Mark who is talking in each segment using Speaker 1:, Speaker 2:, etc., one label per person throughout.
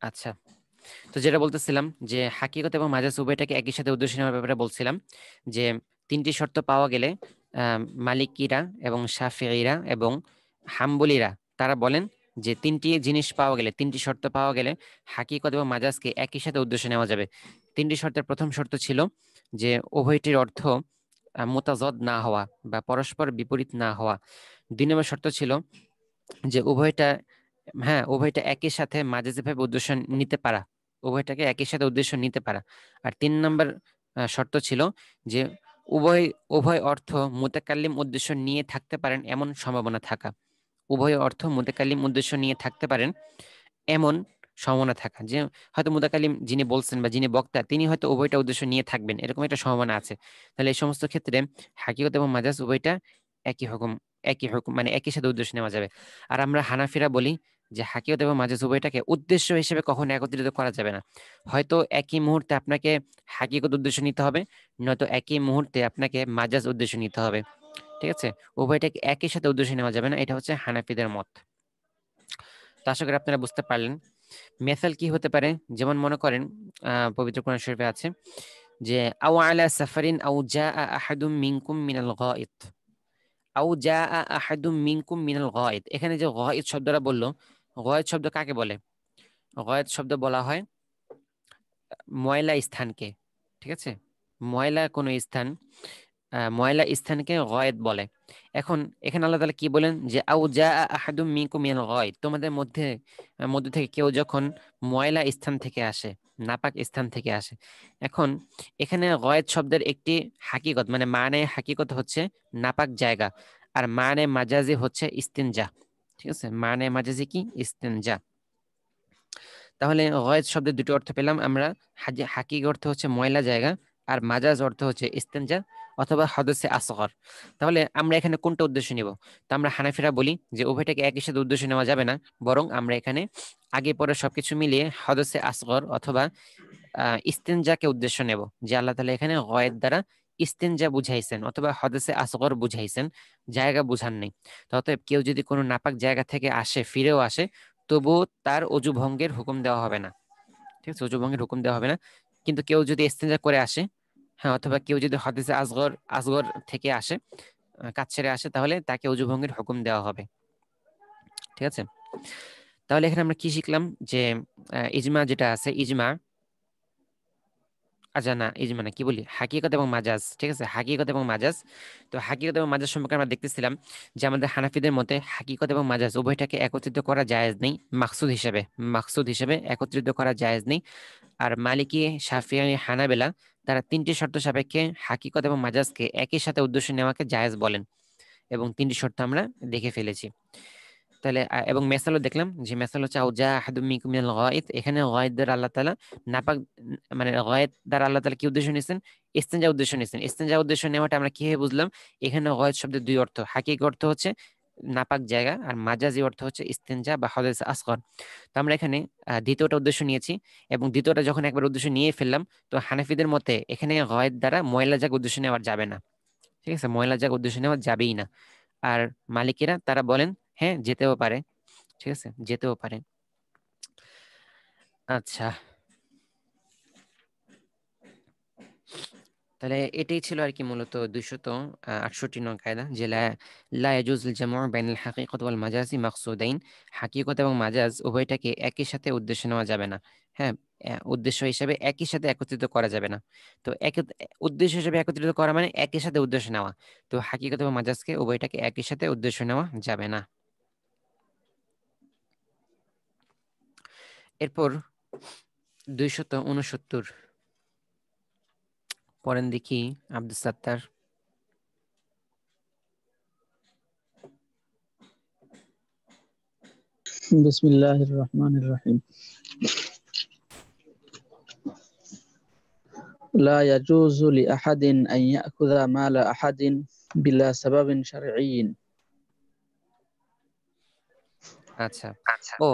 Speaker 1: আচ্ছা, তো যেটা বলতেছিলাম যে হাকিকত এবং মাজাজ উভয়টাকে একই সাথে উদ্দেশ্য নেওয়ার ব্যাপারে বলছিলাম যে তিনটি শর্ত পাওয়া গেলে মালিকিরা এবং শাফিঈরা এবং হাম্বলীরা তারা বলেন যে তিনটি জিনিস পাওয়া গেলে, তিনটি শর্ত পাওয়া গেলে হাকিকত এবং মাজাজকে একই সাথে উদ্দেশ্য নেওয়া যাবে। তিনটি শর্তের প্রথম শর্ত ছিল যে উভয়টির অর্থ মুতাজাদ না হওয়া বা পরস্পর বিপরীত না হওয়া। 2 নম্বর শর্ত ছিল যে উভয়টা, হ্যাঁ, উভয়টা একই সাথে মাঝাজি ভাবে উদ্দেশ্য নিতে পারা, উভয়টাকে একই সাথে উদ্দেশ্য নিতে পারা। আর 3 নম্বর শর্ত ছিল যে উভয় উভয় অর্থ মুতাকাল্লিম উদ্দেশ্য নিয়ে থাকতে পারেন এমন সম্ভাবনা থাকা। উভয় অর্থ মুতাকাল্লিম উদ্দেশ্য নিয়ে থাকতে পারেন এমন সম্ভাবনা থাকা, যে হয়তো মুতাকাল্লিম যিনি বলছেন বা যিনি বক্তা তিনি হয়তো উভয়টা উদ্দেশ্য নিয়ে থাকবেন, এরকম একটা সম্ভাবনা আছে। তাহলে এই সমস্ত ক্ষেত্রে হাকিকত এবং মাজাজ উভয়টা একই হুকুম, একই হুকুম মানে একই সাথে উদ্দেশ্য নেওয়া যাবে। আর আমরা হানাফিরা বলি যে হাকিকত এবং মাজাজ উভয়টাকে উদ্দেশ্য হিসেবে কখনো একত্রিত করা যাবে না। হয়তো একই মুহূর্তে আপনাকে হাকিকত উদ্দেশ্য নিতে হবে, নয়তো একই মুহূর্তে আপনাকে মাজাজ উদ্দেশ্য নিতে হবে। ঠিক আছে, উভয়টাকে একই সাথে উদ্দেশ্য নেওয়া যাবে না, এটা হচ্ছে হানাফিদের মত। তো আশা করি আপনারা বুঝতে পারলেন। মেসাল কি হতে পারে, যেমন মনে করেন পবিত্র কোরআন শরীফে আছে যে আও আলা সাফারিন আও জাআ আহাদুম মিনকুম মিনাল গায়িত, আও জাআ আহাদুম মিনকুম মিনাল গায়িত। এখানে যে গায়িত শব্দটা বললো, গায়িত শব্দ কাকে বলে? গায়িত শব্দ বলা হয় ময়লা স্থানকে। ঠিক আছে, ময়লা কোনো স্থান, ময়লা স্থানকে গয়েত বলে। এখন এখানে আল্লাহ তাআলা কি বলেন যে আউ জা আহাদুম মিনকুম মিনাল গয়েত, তোমাদের মধ্যে থেকে কেউ যখন ময়লা স্থান থেকে আসে, নাপাক স্থান থেকে আসে। এখন এখানে গয়েত শব্দের একটি হাকিকত মানে হাকিকত হচ্ছে নাপাক জায়গা, আর মানে মাজাজি হচ্ছে ইস্তিনজা। ঠিক আছে, মানে মাজাজি কি? ইস্তিনজা। তাহলে গয়েত শব্দের দুটো অর্থ পেলাম আমরা। হাকিক অর্থ হচ্ছে ময়লা জায়গা, আর মাজাজ অর্থ হচ্ছে ইস্তেনজা অথবা হদসে আসগর। তাহলে আমরা এখানে কোনটা উদ্দেশ্য নিব? তো আমরা হানাফিরা বলি যে উভয়টাকে একই সাথে উদ্দেশ্য নেওয়া যাবে না, বরং আমরা এখানে আগে পরে সবকিছু মিলিয়ে হদসে আসগর অথবা ইস্তেনজাকে উদ্দেশ্য নেব, যে আল্লাহ তাআলা এখানে গয়েত দ্বারা ইস্তেনজা বুঝাইছেন অথবা হদসে আসগর বুঝাইছেন, জায়গা বুঝান নেই। তো অতএব কেউ যদি কোনো নাপাক জায়গা থেকে আসে, ফিরেও আসে, তবুও তার অজু ভঙ্গের হুকুম দেওয়া হবে না। ঠিক আছে, অজু ভঙ্গের হুকুম দেওয়া হবে না। কিন্তু কেউ যদি ইস্তেঞ্জা করে আসে, হ্যাঁ, অথবা কেউ যদি হাদিসে আসগর আসগর থেকে আসে, কাজ ছেড়ে আসে, তাহলে তাকে অজু ভঙ্গের হুকুম দেওয়া হবে। ঠিক আছে, তাহলে এখানে আমরা কি শিখলাম যে ইজমা যেটা আছে, ইজমা, আচ্ছা না ইজমা না, কি বলি, হাকিকত এবং মাজাজ। ঠিক আছে, হাকিকত এবং মাজাজ। তো হাকিকত এবং মাজাজ সম্পর্কে আমরা দেখতেছিলাম যে আমাদের হানাফিদের মতে হাকিকত এবং মাজাজ উভয়টাকে একত্রিত করা জায়েজ নেই, মাকসুদ হিসেবে একত্রিত করা জায়েজ নেই। আর মালিকি, শাফিঈ, হানাবেলা তারা তিনটি শর্ত সাপেক্ষে হাকিকত এবং মাজাজকে একই সাথে উদ্দেশ্য নেওয়াকে জায়েজ বলেন, এবং তিনটি শর্ত আমরা দেখে ফেলেছি। তাহলে এবং মেসালও দেখলাম যে মেসাল হচ্ছে আউজা আহাদুম মিনকুম মিনাল গায়িত। এখানে গায়িত দ্বারা আল্লাহ তাআলা নাপাক, মানে গায়িত দ্বারা আল্লাহ তাআলা কি উদ্দেশ্য নিয়েছেন? ইস্তেনজা উদ্দেশ্য নিয়েছেন। ইস্তেনজা উদ্দেশ্য নেওয়াটা আমরা কিভাবে বুঝলাম? এখানে গায়িত শব্দের দুই অর্থ, হাকিকি অর্থ হচ্ছে নাপাক জায়গা, আর মাজাজি অর্থ হচ্ছে ইস্তেনজা বা হদাস আসগর। তো আমরা এখানে দ্বিতীয়টা উদ্দেশ্য নিয়েছি, এবং দ্বিতীয়টা যখন একবার উদ্দেশ্য নিয়ে ফেললাম, তো হানাফিদের মতে এখানে গায়িত দ্বারা ময়লা জায়গা উদ্দেশ্য নেওয়া যাবে না। ঠিক আছে, ময়লা জায়গা উদ্দেশ্য নেওয়া যাবেই না। আর মালিকেরা তারা বলেন হ্যাঁ যেতেও পারে। ঠিক আছে, যেতেও পারে। আচ্ছা, তাহলে এটাই ছিল আর কি মূলত 268 নং কায়দা, যে লা লা ইয়াজুজুল জামউ বাইনাল হাকিকত ওয়াল মাজাজি মাকসুদাইন, হাকিকত এবং মাজাজ উভয়টাকে একই সাথে উদ্দেশ্য নেওয়া যাবে না। হ্যাঁ, উদ্দেশ্য হিসেবে একই সাথে একত্রিত করা যাবে না। তো উদ্দেশ্য হিসেবে একত্রিত করা মানে একই সাথে উদ্দেশ্য নেওয়া। তো হাকিকত এবং মাজাজকে উভয়টাকে একই সাথে উদ্দেশ্য নেওয়া যাবে না। এরপর 269 পড়েন দেখি আব্দুল সাত্তার।
Speaker 2: বিসমিল্লাহির রহমানির রহিম। লা ইয়াজুজু লিআহাদিন আন ইয়াখুযা মালা আহাদিন বিলা সাবাবিন শারঈয়্যিন।
Speaker 1: আচ্ছা, ও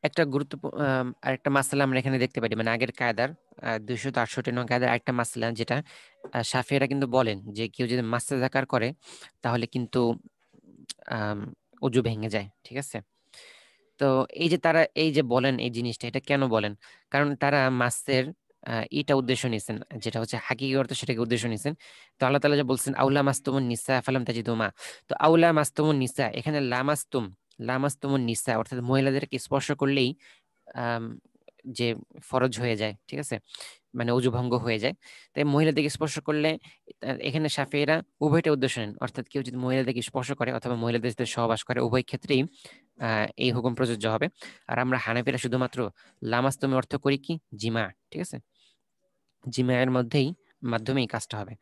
Speaker 1: একটা গুরুত্বপূর্ণ আরেকটা মাসলা আমরা এখানে দেখতে পারি, মানে আগের কায়দার 268 নং কায়দার আরেকটা মাসলা, যেটা শাফিঈরা কিন্তু বলেন যে কেউ যদি মাসা যাকার করে তাহলে কিন্তু আম, অজু ভেঙে যায়। ঠিক আছে, তো এই যে তারা এই যে বলেন এই জিনিসটা, এটা কেন বলেন? কারণ তারা মাসের এটা উদ্দেশ্য নিছেন, যেটা হচ্ছে হাকিকি অর্থ, সেটাকে উদ্দেশ্য নিছেন। তো আল্লাহ তাআলা যে বলছেন আউলা মাসতুমুন নিসা ফালাম তাজিদু মা, তো আউলা মাসতুমুন নিসা, এখানে লামাস্তুম, লামাস্তুমুন নিসা অর্থাৎ মহিলাদেরকে স্পর্শ করলেই আম, যে ফরজ হয়ে যায়, ঠিক আছে, মানে অজু ভঙ্গ হয়ে যায়। তাই মহিলাদেরকে স্পর্শ করলে এখানে শাফিঈরা উভয়টা উদ্দেশ্য নেন, অর্থাৎ কেউ যদি মহিলাদেরকে স্পর্শ করে অথবা মহিলাদের সাথে সহবাস করে, উভয় ক্ষেত্রেই এই হুকুম প্রযোজ্য হবে। আর আমরা হানাফিরা শুধুমাত্র লামাস্তমে অর্থ করি কি জিমা, ঠিক আছে, জিমায়ের মাধ্যমেই কাজটা হবে।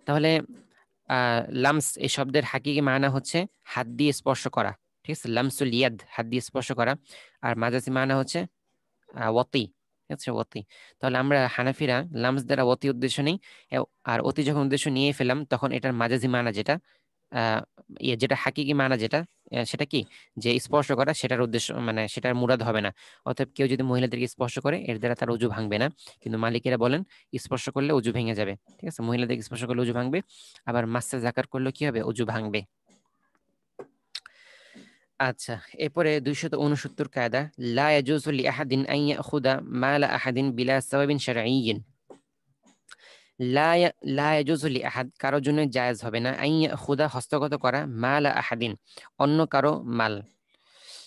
Speaker 1: তাহলে লামস এই শব্দের হাকিকি মানা হচ্ছে হাত দিয়ে স্পর্শ করা, ঠিক আছে, লামসুল ইয়াদ হাত দিয়ে স্পর্শ করা। আর মাজাজি মানা হচ্ছে ওয়াতি, ঠিক আছে, ওয়াতি। তাহলে আমরা হানাফিরা লামস দ্বারা ওয়াতি উদ্দেশ্য নেই, আর অতি যখন উদ্দেশ্য নিয়ে ফেলাম তখন এটার মাজাজি মানা যেটা আহ যেটা হাকিকি মানা যেটা সেটা কি, যে স্পর্শ করা, সেটার উদ্দেশ্য মানে সেটার মুরাদ হবে না। অতএব কেউ যদি মহিলাদেরকে স্পর্শ করে এর দ্বারা তার অজু ভাঙবে না, কিন্তু মালিকেরা বলেন স্পর্শ করলে অজু ভেঙে যাবে, ঠিক আছে, মহিলাদেরকে স্পর্শ করলে অজু ভাঙবে, আবার মাসে জাকার করলে কি হবে, অজু ভাঙবে। আচ্ছা, এরপরে 269 কায়দা, লা ইয়াজুজু লিআহাদিন আন ইয়াখুদা মালা আহাদিন বিলা সাবাবিন শারঈয়্যিন। লা ইয়াজুজু লিআহাদ কারোর জন্য জায়েজ হবে না, আন ইয়াখুদা হস্তগত করা, মালা আহাদিন অন্য কারো মাল।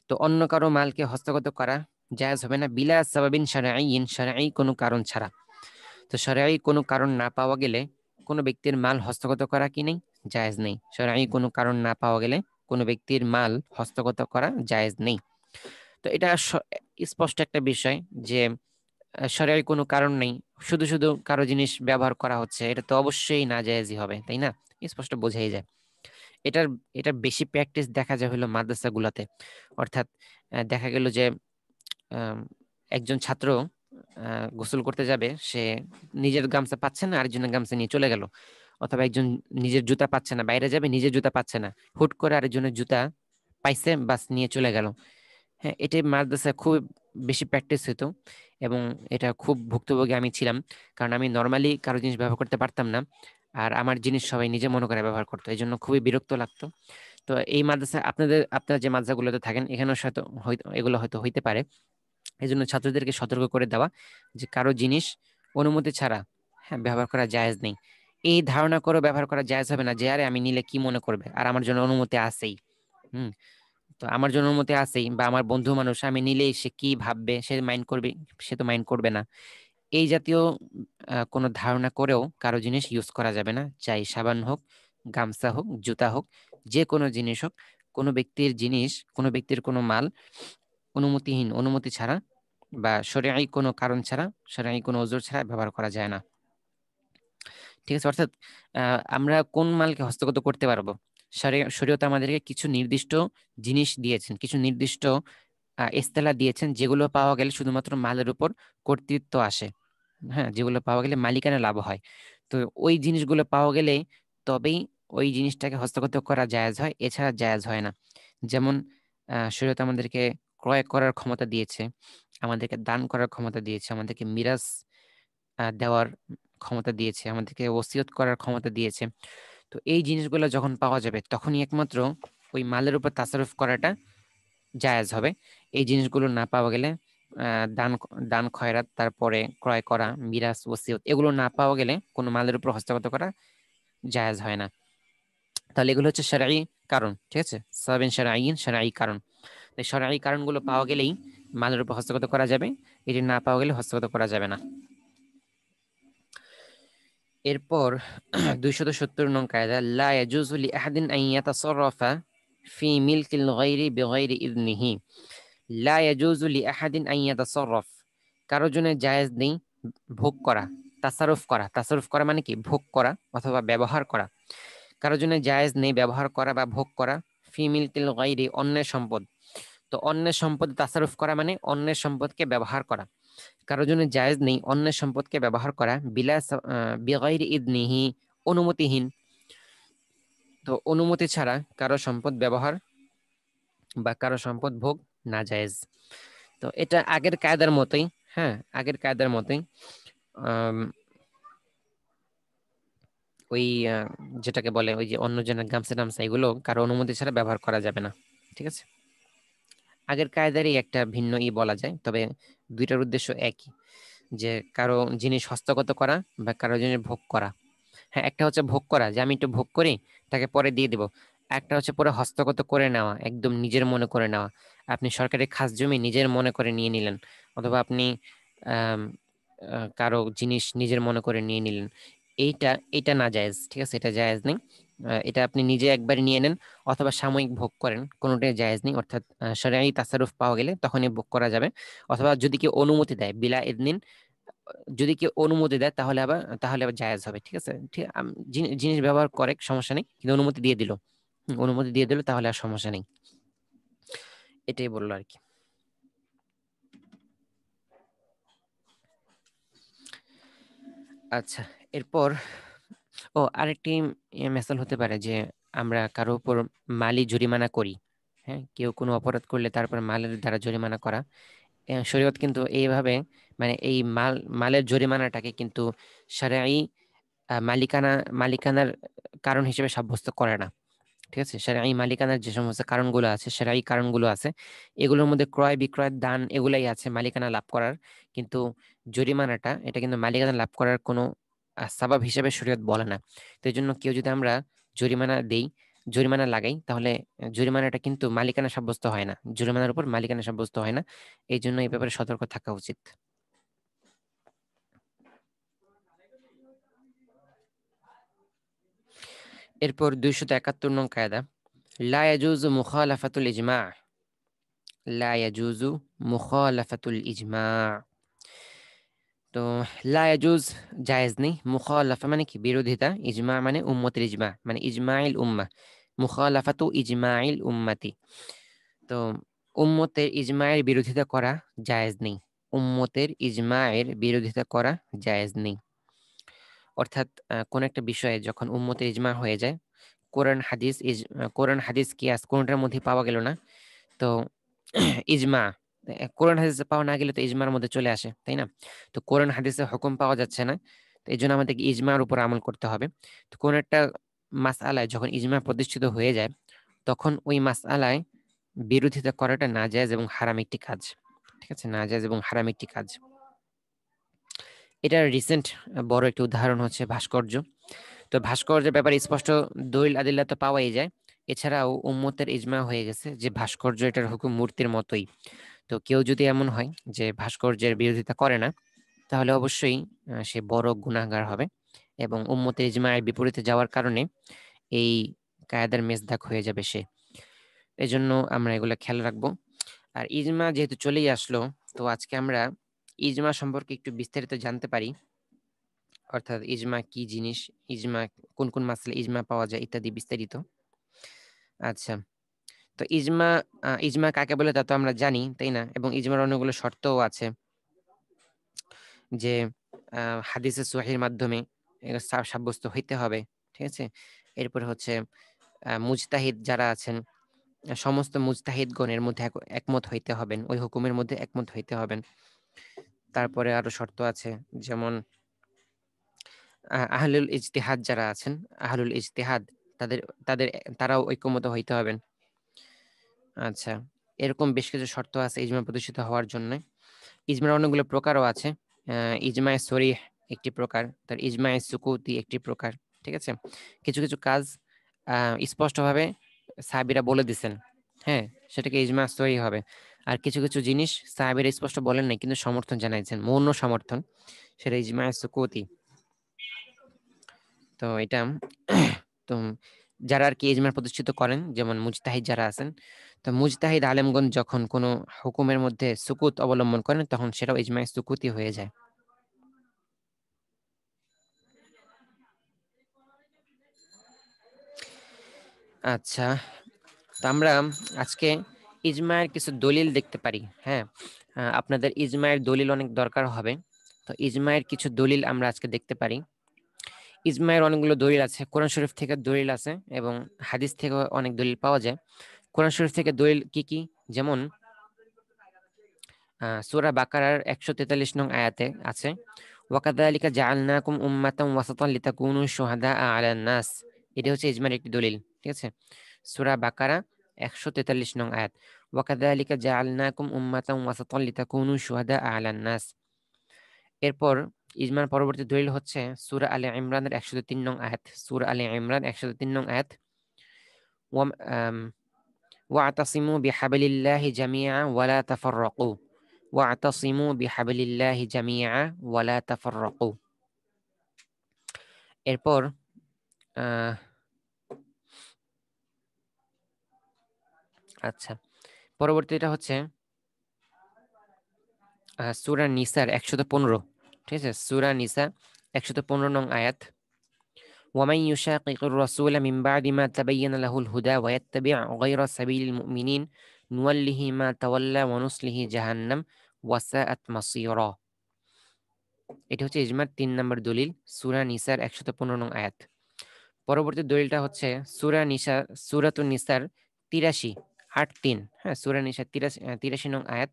Speaker 1: তো অন্য কারো মালকে হস্তগত করা জায়েজ হবে না, বিলা সাবাবিন শারঈয়্যিন শারঈ কোনো কারণ ছাড়া। তো শরঈ কোনো কারণ না পাওয়া গেলে কোনো ব্যক্তির মাল হস্তগত করা কি নেই, জায়েজ নেই। শরঈ কোনো কারণ না পাওয়া গেলে কোনো ব্যক্তির মাল হস্তগত করা জায়েজ নেই। তো এটা স্পষ্ট একটা বিষয় যে শরঈ কোনো কারণ নেই, শুধু শুধু কারো জিনিস ব্যবহার করা হচ্ছে, এটা তো অবশ্যই না জায়েজই হবে, তাই না? স্পষ্ট বোঝাই যায়। এটার এটা বেশি প্র্যাকটিস দেখা যায় হলো মাদ্রাসাগুলোতে। অর্থাৎ দেখা গেল যে আম, একজন ছাত্র গোসল করতে যাবে, সে নিজের গামছা পাচ্ছে না, আরেকজনের গামছা নিয়ে চলে গেল। অথবা একজন নিজের জুতা পাচ্ছে না, বাইরে যাবে নিজের জুতা পাচ্ছে না, হুট করে আরেকজনের জুতা পাইছে, বাস নিয়ে চলে গেল। হ্যাঁ, এটি মাদ্রাসায় খুব বেশি প্র্যাকটিস হতো, এবং এটা খুব ভুক্তভোগী আমি ছিলাম, কারণ আমি নর্মালি কারো জিনিস ব্যবহার করতে পারতাম না, আর আমার জিনিস সবাই নিজে মনে করে ব্যবহার করতো, এই জন্য খুবই বিরক্ত লাগতো। তো এই মাদ্রাসা আপনারা যে মাদ্রাসাগুলোতে থাকেন এখানেও হয়তো এগুলো হয়তো হইতে পারে। এই জন্য ছাত্রদেরকে সতর্ক করে দেওয়া যে কারো জিনিস অনুমতি ছাড়া হ্যাঁ ব্যবহার করা জায়েজ নেই। এই ধারণা করে ব্যবহার করা জায়েজ হবে না যে আরে আমি নিলে কি মনে করবে, আর আমার জন্য অনুমতি আছেই। হুম। তো আমার জন্য অনুমতি আছেই, বা আমার বন্ধু মানুষ, আমি নিলেই সে কি ভাববে, সে মাইন্ড করবে, সে তো মাইন্ড করবে না। এই জাতীয় কোনো ধারণা করেও কারো জিনিস ইউজ করা যাবে না, চাই সাবান হোক, গামছা হোক, জুতা হোক, যে কোনো জিনিস হোক। কোনো ব্যক্তির জিনিস, কোনো ব্যক্তির কোনো মাল অনুমতিহীন, অনুমতি ছাড়া বা শরীয়ী কোনো কারণ ছাড়া, শরীয়ী কোনো ওযর ছাড়া ব্যবহার করা যায় না, ঠিক আছে। অর্থাৎ আমরা কোন মালকে হস্তগত করতে পারবো, শরীয়ত আমাদেরকে কিছু নির্দিষ্ট জিনিস দিয়েছেন, কিছু নির্দিষ্ট ইস্তেলা দিয়েছেন, যেগুলো পাওয়া গেলে শুধুমাত্র মালের উপর কর্তৃত্ব আসে। হ্যাঁ, যেগুলো পাওয়া গেলে মালিকানা লাভ হয়। তো ওই জিনিসগুলো পাওয়া গেলে তবেই ওই জিনিসটাকে হস্তগত করা জায়েজ হয়, এছাড়া জায়েজ হয় না। যেমন শরীয়ত আমাদেরকে ক্রয় করার ক্ষমতা দিয়েছে, আমাদেরকে দান করার ক্ষমতা দিয়েছে, আমাদেরকে মিরাস দেওয়ার ক্ষমতা দিয়েছে, আমাদেরকে ওসিয়ত করার ক্ষমতা দিয়েছে। তো এই জিনিসগুলো যখন পাওয়া যাবে তখনই একমাত্র ওই মালের উপর তাসারুফ করাটা জায়েজ হবে। এই জিনিসগুলো না পাওয়া গেলে দান দান খয়রাত, তারপরে ক্রয় করা, মিরাস, ওসিয়ত, এগুলো না পাওয়া গেলে কোনো মালের উপর হস্তগত করা জায়েজ হয় না। তাহলে এগুলো হচ্ছে শরঈ কারণ, ঠিক আছে, সাবিন শরঈন, শরঈ কারণ। এই শরঈ কারণগুলো পাওয়া গেলেই মালের উপর হস্তগত করা যাবে, এটি না পাওয়া গেলে হস্তগত করা যাবে না। এরপর 270 নং কায়দা, লা ইয়াজুজু লিআহাদিন আন ইয়াতাসাররাফা ফি মিলকিল গায়রি বিগায়রি ইযনিহি। লা ইয়াজুজু লিআহাদিন আন ইয়াতাসাররাফ কারোর জন্য জায়েজ নেই ভোগ করা, তাসারুফ করা। তাসারুফ করা মানে কি, ভোগ করা অথবা ব্যবহার করা। কারোর জন্য জায়েজ নেই ব্যবহার করা বা ভোগ করা ফি মিলকিল গায়রি অন্যের সম্পদ। তো অন্যের সম্পদ তাসারুফ করা মানে অন্যের সম্পদকে ব্যবহার করা। কারোর জন্য জায়েজ নেই অন্যের সম্পদকে ব্যবহার করা বিগাইরি ইদনিহি অনুমতিহীন। তো অনুমতি ছাড়া কারো সম্পদ ব্যবহার বা কারো সম্পদ ভোগ না জায়েজ। তো এটা আগের কায়দার মতোই, হ্যাঁ আগের কায়দার মতোই। আম, ওই যেটাকে বলে ওই যে অন্যজনের গামছা টামছা, এগুলো কারো অনুমতি ছাড়া ব্যবহার করা যাবে না, ঠিক আছে। আগের কায়দারই একটা ভিন্ন বলা যায়, তবে দুইটার উদ্দেশ্য একই, যে কারো জিনিস হস্তগত করা বা কারো জিনিস ভোগ করা। হ্যাঁ, একটা হচ্ছে ভোগ করা, যে আমি একটু ভোগ করি তাকে পরে দিয়ে দিব। একটা হচ্ছে পুরো হস্তগত করে নেওয়া, একদম নিজের মনে করে নেওয়া। আপনি সরকারি খাস জমি নিজের মনে করে নিয়ে নিলেন, অথবা আপনি আম, কারো জিনিস নিজের মনে করে নিয়ে নিলেন। এইটা এটা না জায়েজ, ঠিক আছে, এটা জায়েজ নেই। এটা আপনি নিজে একবার নিয়ে নেন অথবা সাময়িক ভোগ করেন, কোনোটাই জায়েজ নেই। অর্থাৎ শরঈ তাসাররুফ পাওয়া গেলে তখনই ভোগ করা যাবে, অথবা যদি কেউ অনুমতি দেয় বিলা ইদনিন, যদি কেউ অনুমতি দেয় তাহলে আবার জায়েজ হবে, ঠিক আছে। ঠিক জিনিস ব্যবহার করে সমস্যা নেই, কিন্তু অনুমতি দিয়ে দিল, অনুমতি দিয়ে দিল তাহলে আর সমস্যা নেই। এটাই বললো আর কি। আচ্ছা, এরপর আরেকটি মেসাল হতে পারে যে আমরা কারো উপর মালি জরিমানা করি। হ্যাঁ, কেউ কোনো অপরাধ করলে তারপর মালের দ্বারা জরিমানা করা। শরীয়ত কিন্তু এইভাবে, মানে এই মালের জরিমানাটাকে কিন্তু শরঈ মালিকানা মালিকানার কারণ হিসেবে সাব্যস্ত করে না, ঠিক আছে। শরঈ মালিকানার যে সমস্ত কারণগুলো আছে, শরঈ কারণগুলো আছে, এগুলোর মধ্যে ক্রয় বিক্রয় দান এগুলাই আছে মালিকানা লাভ করার। কিন্তু জরিমানাটা, এটা কিন্তু মালিকানা লাভ করার কোনো সাবাব হিসেবে শরীয়ত বলে না। তো এই জন্য কেউ যদি আমরা জরিমানা দেই, জরিমানা লাগাই, তাহলে জরিমানাটা কিন্তু মালিকানা সাব্যস্ত হয় না, জরিমানার উপর মালিকানা সাব্যস্ত হয় না। এই জন্য এই ব্যাপারে সতর্ক থাকা উচিত। এরপর 271 নং কায়দা, লা ইয়াজুজু মুখালাফাতুল ইজমা। লা ইয়াজুজু মুখালাফাতুল ইজমা। তো লা ইয়াজুজ জায়েজ নেই, মুখালাফা মানে কি, বিরোধিতা, ইজমা মানে উম্মতের ইজমা, মানে ইজমাইল উম্মাহ, মুখালাফাতু ইজমাইল উম্মতি। তো উম্মতের ইজমায়ের বিরোধিতা করা জায়েজ নেই, উম্মতের ইজমায়ের বিরোধিতা করা জায়েজ নেই। অর্থাৎ কোন একটা বিষয়ে যখন উম্মতের ইজমা হয়ে যায়, কোরআন হাদিস কিয়াস কোনটার মধ্যে পাওয়া গেল না, তো ইজমা, কোরআন হাদিসে পাওয়া না গেলে তো ইজমার মধ্যে চলে আসে, তাই না? তো কোরআন হাদিসে হুকুম পাওয়া যাচ্ছে না, তো এই জন্য আমাদেরকে ইজমার উপর আমল করতে হবে। তো কোন একটা মাসআলায় যখন ইজমা প্রতিষ্ঠিত হয়ে যায়, তখন ওই মাসআলায় বিরোধিতা করাটা নাজায়েজ এবং হারাম একটি কাজ, ঠিক আছে, নাজায়েজ এবং হারাম একটি কাজ। এটার রিসেন্ট বড় একটি উদাহরণ হচ্ছে ভাস্কর্য। তো ভাস্কর্যের ব্যাপারে স্পষ্ট দলিল আদিল্লা তো পাওয়াই যায়, এছাড়াও উম্মতের ইজমা হয়ে গেছে যে ভাস্কর্য এটার হুকুম মূর্তির মতোই। তো কেউ যদি এমন হয় যে ভাস্কর্যের বিরোধিতা করে না, তাহলে অবশ্যই সে বড় গুনাহগার হবে, এবং উম্মতের ইজমায়ের বিপরীতে যাওয়ার কারণে এই কায়েদার মেজদাক হয়ে যাবে সে। এজন্য আমরা এগুলো খেয়াল রাখবো। আর ইজমা যেহেতু চলেই আসলো, তো আজকে আমরা ইজমা সম্পর্কে একটু বিস্তারিত জানতে পারি, অর্থাৎ ইজমা কি জিনিস, ইজমা কোন কোন মাসলে ইজমা পাওয়া যায় ইত্যাদি বিস্তারিত। আচ্ছা, তো ইজমা ইজমা কাকে বলে তা তো আমরা জানি, তাই না? এবং ইজমার অনেকগুলো শর্তও আছে, যে হাদিসে সহিহর মাধ্যমে এগুলো সাব্যস্ত হইতে হবে, ঠিক আছে। এরপর হচ্ছে মুজতাহিদ যারা আছেন, সমস্ত মুজতাহিদগণের মধ্যে একমত হইতে হবেন, ওই হুকুমের মধ্যে একমত হইতে হবেন। তারপরে আরো শর্ত আছে, যেমন আহলুল ইজতিহাদ যারা আছেন, আহলুল ইজতিহাদ, তাদের তাদের তারাও ঐকমত্য হইতে হবেন। আচ্ছা, এরকম বেশ কিছু শর্ত আছে ইজমা প্রতিষ্ঠিত হওয়ার জন্য। ইজমার অনেকগুলো প্রকারও আছে। ইজমায়ে সরিহ একটি প্রকার, তার ইজমায়ে সুকুতি একটি প্রকার, ঠিক আছে। কিছু কিছু কাজ স্পষ্টভাবে সাহাবীরা বলে দিছেন, হ্যাঁ, সেটাকে ইজমা সরিহ হবে। আর কিছু কিছু জিনিস সাহাবীরা স্পষ্ট বলেন নাই কিন্তু সমর্থন জানাইছেন, মৌন সমর্থন, সেটা ইজমায়ে সুকুতি। তো এটা তো যারা আর কি ইজমা প্রতিষ্ঠিত করেন, যেমন মুজতাহিদ যারা আছেন, তো মুজতাহিদ আলেমগণ যখন কোনো হুকুমের মধ্যে সুকুত অবলম্বন করেন, তখন সেটাও ইজমায়ে সুকুতি হয়ে যায়। আচ্ছা, তো আমরা আজকে ইজমায়ের কিছু দলিল দেখতে পারি। হ্যাঁ, আপনাদের ইজমায়ের দলিল অনেক দরকার হবে, তো ইজমায়ের কিছু দলিল আমরা আজকে দেখতে পারি। ইজমায়ের অনেকগুলো দলিল আছে, কোরআন শরীফ থেকে দলিল আছে এবং হাদিস থেকে অনেক দলিল পাওয়া যায়। কোরআন শরীফ থেকে দলিল কি কি, যেমন সূরা বাকারার 143 নং আয়াতে আছে, ওয়াকাযালিকা জাআলনাকুম উম্মাতান ওয়াসাতান লিতাকুনু শুহাদা আলান নাস। এটা হচ্ছে ইজমার একটি দলিল, ঠিক আছে। সূরা বাকারা 143 নং আয়াত, ওয়াকাযালিকা জাআলনাকুম উম্মাতান ওয়াসাতান লিতাকুনু শুহাদাআ আলান নাস। এরপর ইজমার পরবর্তী দলিল হচ্ছে সূরা আলে ইমরানের 103 নং আয়াত। সূরা আলে ইমরান 103 নং আয়াত, ওয়া'তাসিমু বিহাবলিল্লাহি জামিআ ওয়া লা তাফাররাকু, ওয়া'তাসিমু বিহাবলিল্লাহি জামিআ ওয়া লা তাফাররাকু। এরপর আচ্ছা, পরবর্তীটা হচ্ছে সূরা নিসার 115, ঠিক আছে? সূরা নিসা 115 নং আয়াত, ومن يشاقق الرسول من بعد ما تبين له الهدى ويتبع غير سبيل المؤمنين نوله ما تولى ونصله جهنم وساءت مصيرا। এটা হচ্ছে ইজমার 3 নম্বর দলিল, সূরা নিসার 115 নং আয়াত। পরবর্তী দলিলটা হচ্ছে সূরাতুন নিসার 83 83, হ্যাঁ, সূরা নিসা 83 নং আয়াত।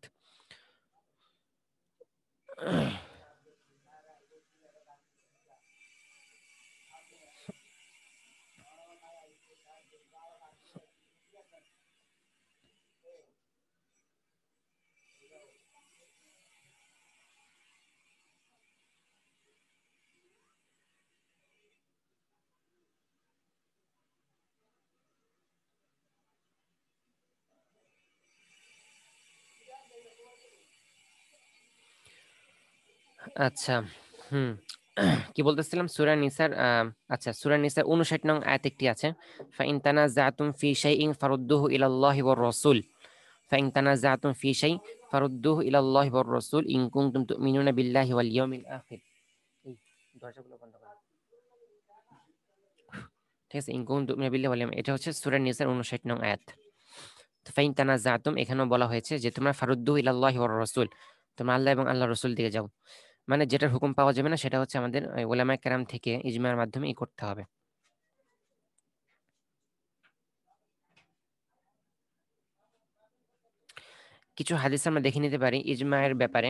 Speaker 1: আচ্ছা, হুম, কি বলতেছিলাম? সূরা নিসার আচ্ছা, সূরা নিসার 59 নং আয়াত একটি আছে, ফাইন তানাযাতুম ফি শাইইন ফারুদ্দুহু ইলাল্লাহি ওয়ার রাসূল, ফাইন তানাযাতুম ফি শাইইন ফারুদ্দুহু ইলাল্লাহি ওয়ার রাসূল ইন কুনতুম তুমিনুনা বিল্লাহি ওয়াল ইয়াউমিল আখির। এই দরজাগুলো বন্ধ করো, ঠিক আছে? ইন কুনতুম তুমিনুনা বিল্লাহি ওয়াল ইয়াউমিল, এটা হচ্ছে সূরা নিসার 59 নং আয়াত। তো ফাইন তানাযাতুম, এখানেও বলা হয়েছে যে তোমরা ফারুদ্দুহু ইলাল্লাহি ওয়ার রাসূল, তোমরা আল্লাহ এবং আল্লাহর রাসূল দিকে যাও। মানে যেটার হুকুম পাওয়া যাবে না সেটা হচ্ছে আমাদের উলামায়ে কেরাম থেকে ইজমার মাধ্যমে করতে হবে। কিছু হাদিস আমরা দেখে নিতে পারি ইজমায়ের ব্যাপারে।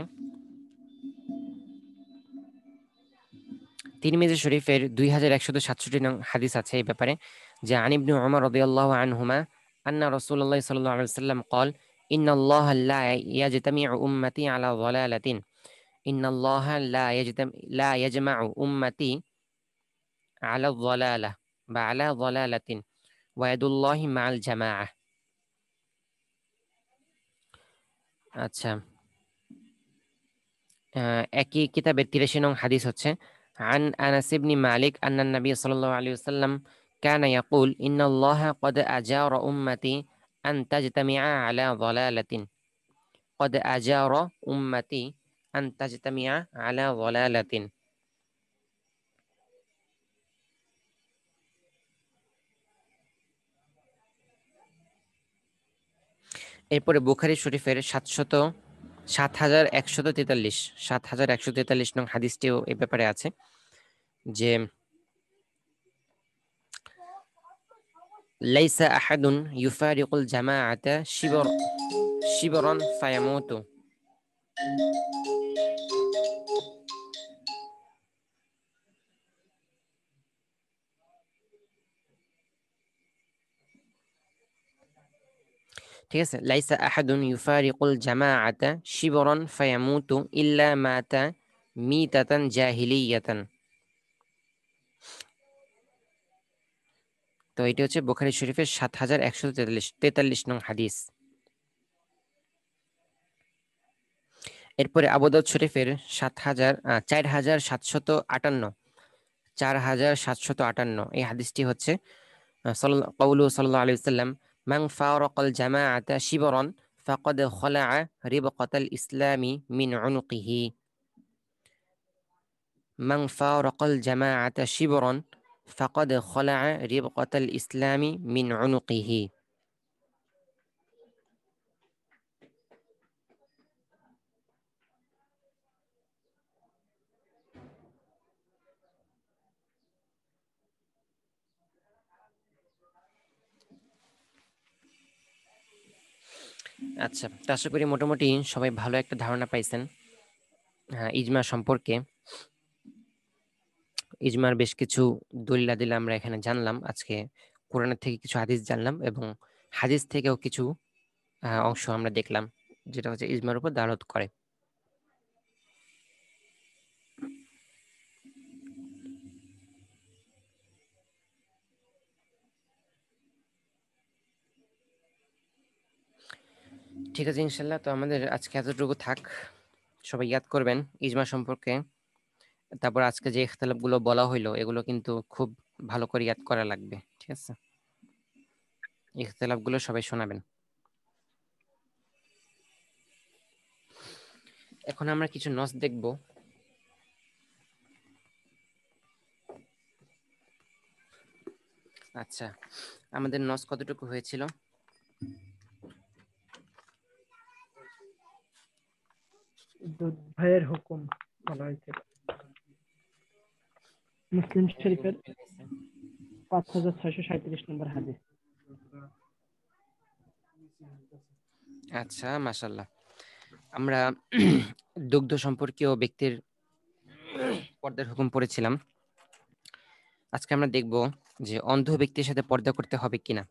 Speaker 1: তিরমিজি শরীফের 2167 নং হাদিস আছে এই ব্যাপারে, যে আন ইবনে উমর রাদিয়াল্লাহু আনহুমা আন্না রাসূলুল্লাহ সাল্লাল্লাহু আলাইহি ওয়াসাল্লাম قال إن الله لا يجتمع أمتي على ضلالة إن الله لا يجمع أمتي على الضلالة বা على ضلالة ويد الله مع الجماعة। আচ্ছা, একই কিতাবের 83 নং হাদিস হচ্ছে عن أنس بن مالك أن النبي صلى الله عليه وسلم كان يقول إن الله قد أجار أمتي أن تجتمع على ضلالة قد أجار أمتي أن تجتمع على ضلالة। এরপরে বুখারী শরীফের 7143 নং হাদিসটিও এই ব্যাপারে আছে, যে লাইসা আহাদুন ইউফারিকুল জামাআতা শিবরান ফায়ামুতু। ঠিক আছে, লাইসা আহাদুন ইউফারিকুল জামাআতা শিবরান ফায়ামুতু ইল্লা মাতা মিতাতান জাহিলিয়াতান। তো এটি হচ্ছে বুখারী শরীফের 7143 নং হাদিস। এরপরে আবু দাউদ শরীফের 4758 এই হাদিসটি হচ্ছে قوله صلى الله عليه وسلم من فارق الجماعة شبرا فقد خلع ربقة الإسلام من عنقه من فارق الجماعة شبرا فقد خلع ربقة الإسلام من عنقه। আচ্ছা, তো আশা করি মোটামুটি সবাই ভালো একটা ধারণা পাইছেন ইজমা সম্পর্কে। ইজমার বেশ কিছু দলিল আদিল আমরা এখানে জানলাম, আজকে কোরআনের থেকে কিছু হাদিস জানলাম এবং হাদিস থেকেও কিছু অংশ আমরা দেখলাম, যেটা হচ্ছে ইজমার উপর দালালত করে। ঠিক আছে ইনশাল্লাহ, তো আমাদের আজকে এতটুকু থাক। সবাই ইয়াদ করবেন ইজমা সম্পর্কে। তারপর আজকে যে ইখতিলাফগুলো বলা হইলো এগুলো কিন্তু খুব ভালো করে ইয়াদ করা লাগবে, ঠিক আছে? ইখতিলাফগুলো সবাই শোনাবেন। এখন আমরা কিছু নস দেখব। আচ্ছা, আমাদের নস কতটুকু হয়েছিল?
Speaker 3: দুধ ভাইয়ের হুকুম বলা হয়েছিল মুসলিম শরীফের 5637 নম্বর হাদিস।
Speaker 1: আচ্ছা, মাশাআল্লাহ। আমরা দুগ্ধ সম্পর্কীয় ব্যক্তির পর্দার হুকুম পড়েছিলাম। আজকে আমরা দেখব যে অন্ধ ব্যক্তির সাথে পর্দা করতে হবে কিনা।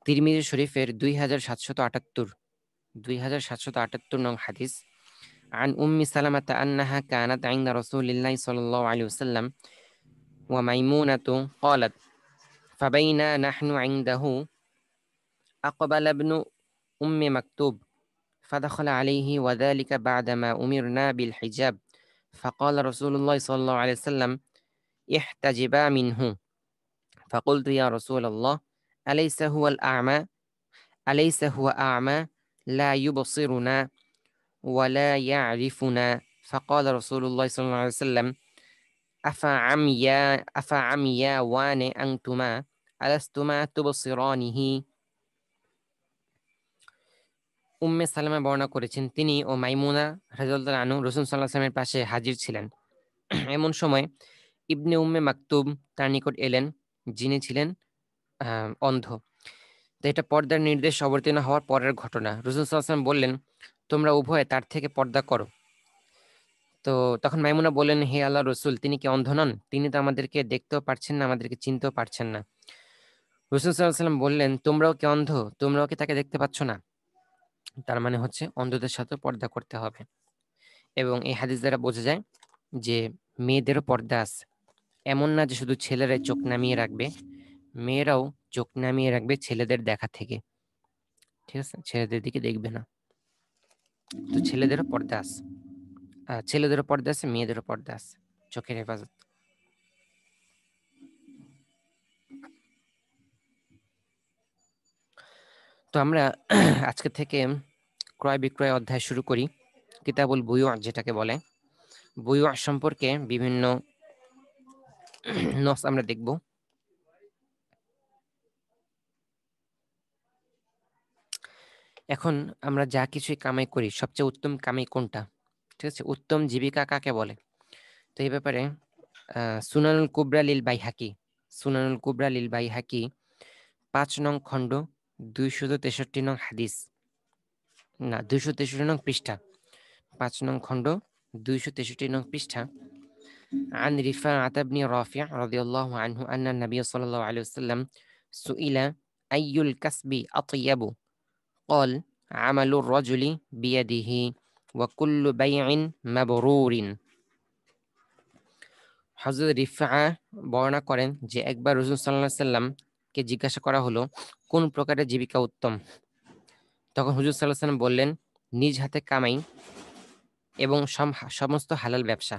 Speaker 1: তিরমিজি শরীফের 2778 নং হাদিস। عن أم سلمة أنها كانت عند رسول الله صلى الله عليه وسلم وميمونة قالت فبينا نحن عنده أقبل ابن أم مكتوب فدخل عليه وذلك بعدما أمرنا بالحجاب فقال رسول الله صلى الله عليه وسلم احتجبا منه فقلت يا رسول الله أليس هو أعمى لا يبصرنا ولا يعرفنا فقال رسول الله صلى الله عليه وسلم أفعمياوان أنتما ألستما تبصرانه। উম্মে সালামা বর্ণনা করেছেন, তিনি ও মাইমুনা রাদিয়াল্লাহু আনহু রাসূল সাল্লাল্লাহু আলাইহি ওয়াসাল্লামের পাশে হাজির ছিলেন। এমন সময় ইবনে উম্মে মাকতুম তার নিকট এলেন, যিনি ছিলেন অন্ধ। তো এটা পর্দার নির্দেশ অবতীর্ণ হওয়ার পরের ঘটনা। রাসূল সাল্লাল্লাহু আলাইহি ওয়াসাল্লাম বললেন, তোমরা উভয়ে তার থেকে পর্দা করো। তো তখন মাইমুনা বললেন, হে আল্লাহর রাসূল, তিনি কি অন্ধ নন? তিনি তো আমাদেরকে দেখতেও পারছেন না, আমাদেরকে চিনতেও পারছেন না। রাসূল সাল্লাল্লাহু আলাইহি ওয়াসাল্লাম বললেন, তোমরাও কি অন্ধ? তোমরাও কি তাকে দেখতে পাচ্ছ না? তার মানে হচ্ছে অন্ধদের সাথে পর্দা করতে হবে। এবং এই হাদিস দ্বারা বোঝা যায় যে মেয়েদেরও পর্দা আছে। এমন না যে শুধু ছেলেরাই চোখ নামিয়ে রাখবে, মেয়েরাও চোখ নামিয়ে রাখবে ছেলেদের দেখা থেকে, ঠিক আছে? ছেলেদের দিকে দেখবে না। তো ছেলেদেরও পর্দা আছে, মেয়েদেরও পর্দা আছে, চোখের হেফাজত। তো আমরা আজকে থেকে ক্রয় বিক্রয় অধ্যায় শুরু করি। কিতাবুল বুয়ু যেটাকে বলে, বুয়ু সম্পর্কে বিভিন্ন নস আমরা দেখব। এখন আমরা যা কিছুই কামাই করি, সবচেয়ে উত্তম কামাই কোনটা? ঠিক আছে, উত্তম জীবিকা কাকে বলে? তো এই ব্যাপারে সুনানুল কুবরা লিল বাইহাকি 5 নং খণ্ড 263 নং হাদিস, না 263 নং পৃষ্ঠা, 5 নং খণ্ড 263 নং পৃষ্ঠা। عن رفاعة بن رافع رضي الله عنه أن النبي صلى الله عليه وسلم سئل أي الكسب أطيب قال عمل الرجل بيده وكل بيع مبرور। হযরত রিফা বর্ণনা করেন যে একবার রাসূল সাল্লাল্লাহু আলাইহি সাল্লামকে জিজ্ঞাসা করা হলো কোন প্রকারের জীবিকা উত্তম। তখন হুজুর সাল্লাল্লাহু আলাইহি সাল্লাম বললেন, নিজ হাতে কামাই এবং সমস্ত হালাল ব্যবসা।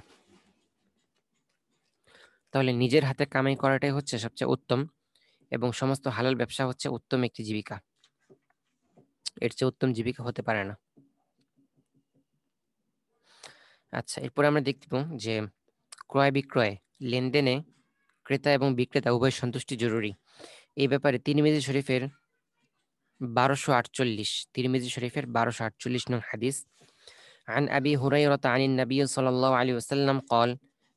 Speaker 1: তাহলে নিজের হাতে কামাই করাটাই হচ্ছে সবচেয়ে উত্তম, এবং সমস্ত হালাল ব্যবসা হচ্ছে উত্তম একটি জীবিকা। এর চেয়ে উত্তম জীবিকা হতে পারে না। আচ্ছা, এরপর আমরা দেখব যে ক্রয় বিক্রয় লেনদেনে ক্রেতা এবং বিক্রেতা উভয় সন্তুষ্টি জরুরি। এই ব্যাপারে তিরমিজি শরীফের 1248 নং হাদিস। عن أبي هريرة عن النبي صلى الله عليه وسلم قال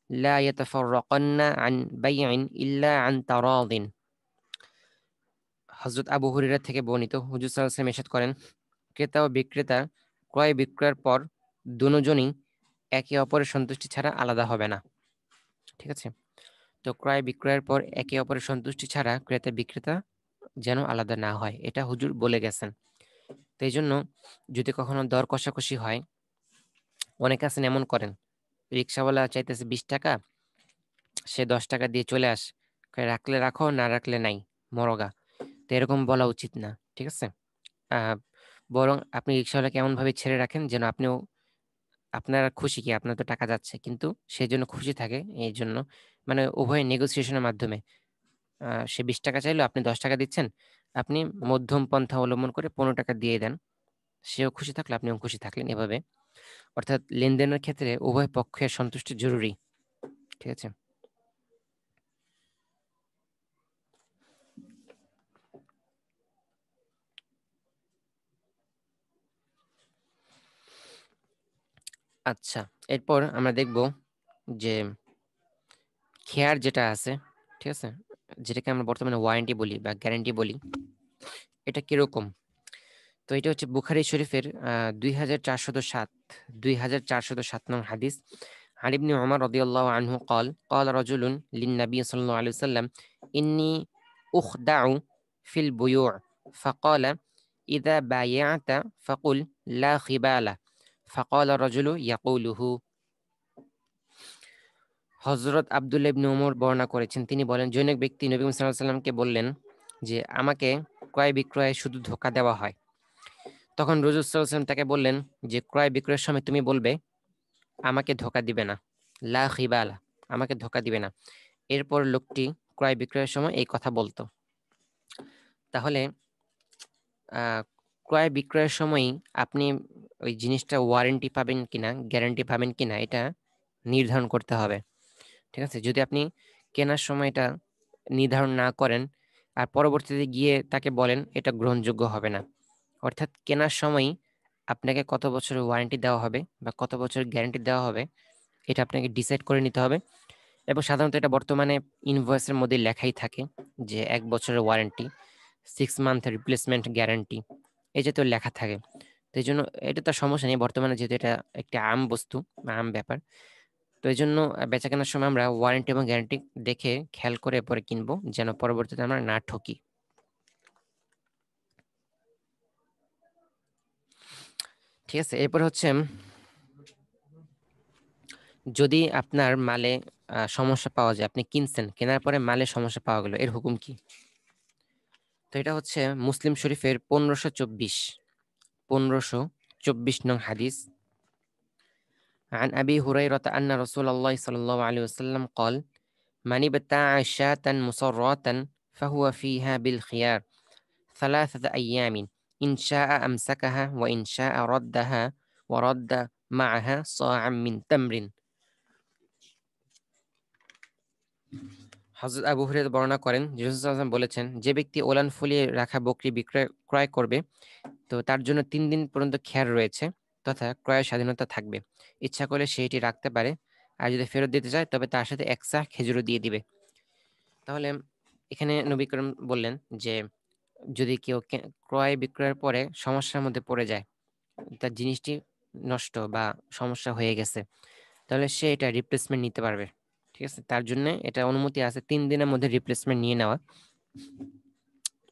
Speaker 1: لا يتفرقن عن بيع إلا عن تراض। হযরত আবু হুরায়রা থেকে বর্ণিত, হুজুর সাল্লাল্লাহু আলাইহি ওয়াসাল্লাম ইরশাদ করেন, ক্রেতা ও বিক্রেতা ক্রয় বিক্রয়ের পর দুজনই একে অপরের সন্তুষ্টি ছাড়া আলাদা হবে না। ঠিক আছে, তো ক্রয় বিক্রয়ের পর একে অপরের সন্তুষ্টি ছাড়া ক্রেতা বিক্রেতা যেন আলাদা না হয়, এটা হুজুর বলে গেছেন। তো এই জন্য যদি কখনো দর কষাকষি হয়, অনেকে আছেন এমন করেন, রিক্সাওয়ালা চাইতেছে 20 টাকা, সে 10 টাকা দিয়ে চলে আস, রাখলে রাখো, না রাখলে নাই, মরগা। তো এরকম বলা উচিত না, ঠিক আছে? বরং আপনি রিক্সাওয়ালাকে এমনভাবে ছেড়ে রাখেন যেন আপনিও, আপনার খুশি কি, আপনার তো টাকা যাচ্ছে, কিন্তু সেই জন্য খুশি থাকে। এই জন্য মানে উভয় নেগোসিয়েশনের মাধ্যমে সে 20 টাকা চাইলো, আপনি 10 টাকা দিচ্ছেন, আপনি মধ্যম পন্থা অবলম্বন করে 15 টাকা দিয়ে দেন, সেও খুশি থাকলে আপনিও খুশি থাকলেন, এভাবে। অর্থাৎ লেনদেনের ক্ষেত্রে উভয় পক্ষের সন্তুষ্টি জরুরি, ঠিক আছে? আচ্ছা, এরপর আমরা দেখব যে খেয়ার যেটা আছে, ঠিক আছে, যেটাকে আমরা বর্তমানে ওয়ারেন্টি বলি বা গ্যারান্টি বলি, এটা কিরকম? তো এটা হচ্ছে বুখারী শরীফের 2407 নং হাদিস। عن ابن عمر رضي الله عنه قال قال رجل للنبي صلى الله عليه وسلم إني أخدع في البيوع فقال إذا بايعت فقل لا خبال فقال الرجل يقوله। হযরত আব্দুল্লাহ ইবনে ওমর বর্ণনা করেছেন, তিনি বলেন, জনৈক ব্যক্তি নবী মুহাম্মদ সাল্লাল্লাহু আলাইহি ওয়াসাল্লামকে বললেন যে আমাকে ক্রয় বিক্রয়ে শুধু ধোঁকা দেওয়া হয়। তখন রাসূল সাল্লাল্লাহু আলাইহি ওয়াসাল্লাম তাকে বললেন যে ক্রয় বিক্রয়ের সময় তুমি বলবে আমাকে ধোঁকা দিবে না, লা খিবালা, আমাকে ধোঁকা দিবে না। এরপর লোকটি ক্রয় বিক্রয়ের সময় এই কথা বলতো। তাহলে আহ, ক্রয় বিক্রয়ের সময়ই আপনি ওই জিনিসটা ওয়ারেন্টি পাবেন কিনা, গ্যারান্টি পাবেন কিনা, এটা নির্ধারণ করতে হবে, ঠিক আছে? যদি আপনি কেনার সময় এটা নির্ধারণ না করেন আর পরবর্তীতে গিয়ে তাকে বলেন, এটা গ্রহণযোগ্য হবে না। অর্থাৎ কেনার সময়ই আপনাকে কত বছরের ওয়ারেন্টি দেওয়া হবে বা কত বছরের গ্যারান্টি দেওয়া হবে, এটা আপনাকে ডিসাইড করে নিতে হবে। এবং সাধারণত এটা বর্তমানে ইনভয়েসের মধ্যে লেখাই থাকে যে 1 বছরের ওয়ারেন্টি, 6 মান্থের রিপ্লেসমেন্ট গ্যারান্টি, এই জাতীয় লেখা থাকে। তো এই জন্য এটা তো সমস্যা নেই বর্তমানে, যেহেতু এটা একটি আম বস্তু বা আম ব্যাপার। তো এই জন্য বেচা কেনার সময় আমরা ওয়ারেন্টি এবং গ্যারান্টি দেখে খেয়াল করে পরে কিনবো, যেন পরবর্তীতে আমরা না ঠকি। ঠিক আছে, এরপর হচ্ছে যদি আপনার মালে সমস্যা পাওয়া যায়, আপনি কিনছেন, কেনার পরে মালে সমস্যা পাওয়া গেল, এর হুকুম কি? তো এটা হচ্ছে মুসলিম শরীফের 1524 নং হাদিস। عن أبي هريرة أن رسول الله صلى الله عليه وسلم قال من ابتاع شاة مصرات فهو فيها بالخيار 3 أيام إن شاء أمسكها وإن شاء ردها ورد معها صاعا من تمر। হযরত আবু হুরায়রা বর্ণনা করেন যে রাসূল সাল্লাল্লাহু আলাইহি ওয়াসাল্লাম বলেছেন, যে ব্যক্তি ওলান ফুলিয়ে রাখা বকরি ক্রয় করবে, তো তার জন্য 3 দিন পর্যন্ত খেয়ার রয়েছে, তথা ক্রয়ের স্বাধীনতা থাকবে। ইচ্ছা করলে সে এটি রাখতে পারে, আর যদি ফেরত দিতে চায় তবে তার সাথে 1 সা খেজুরও দিয়ে দিবে। তাহলে এখানে নবী করিম বললেন যে যদি কেউ ক্রয় বিক্রয়ের পরে সমস্যার মধ্যে পড়ে যায়, তার জিনিসটি নষ্ট বা সমস্যা হয়ে গেছে, তাহলে সে এটা রিপ্লেসমেন্ট নিতে পারবে, ঠিক আছে? তার জন্য এটা অনুমতি আছে 3 দিনের মধ্যে রিপ্লেসমেন্ট নিয়ে নেওয়া।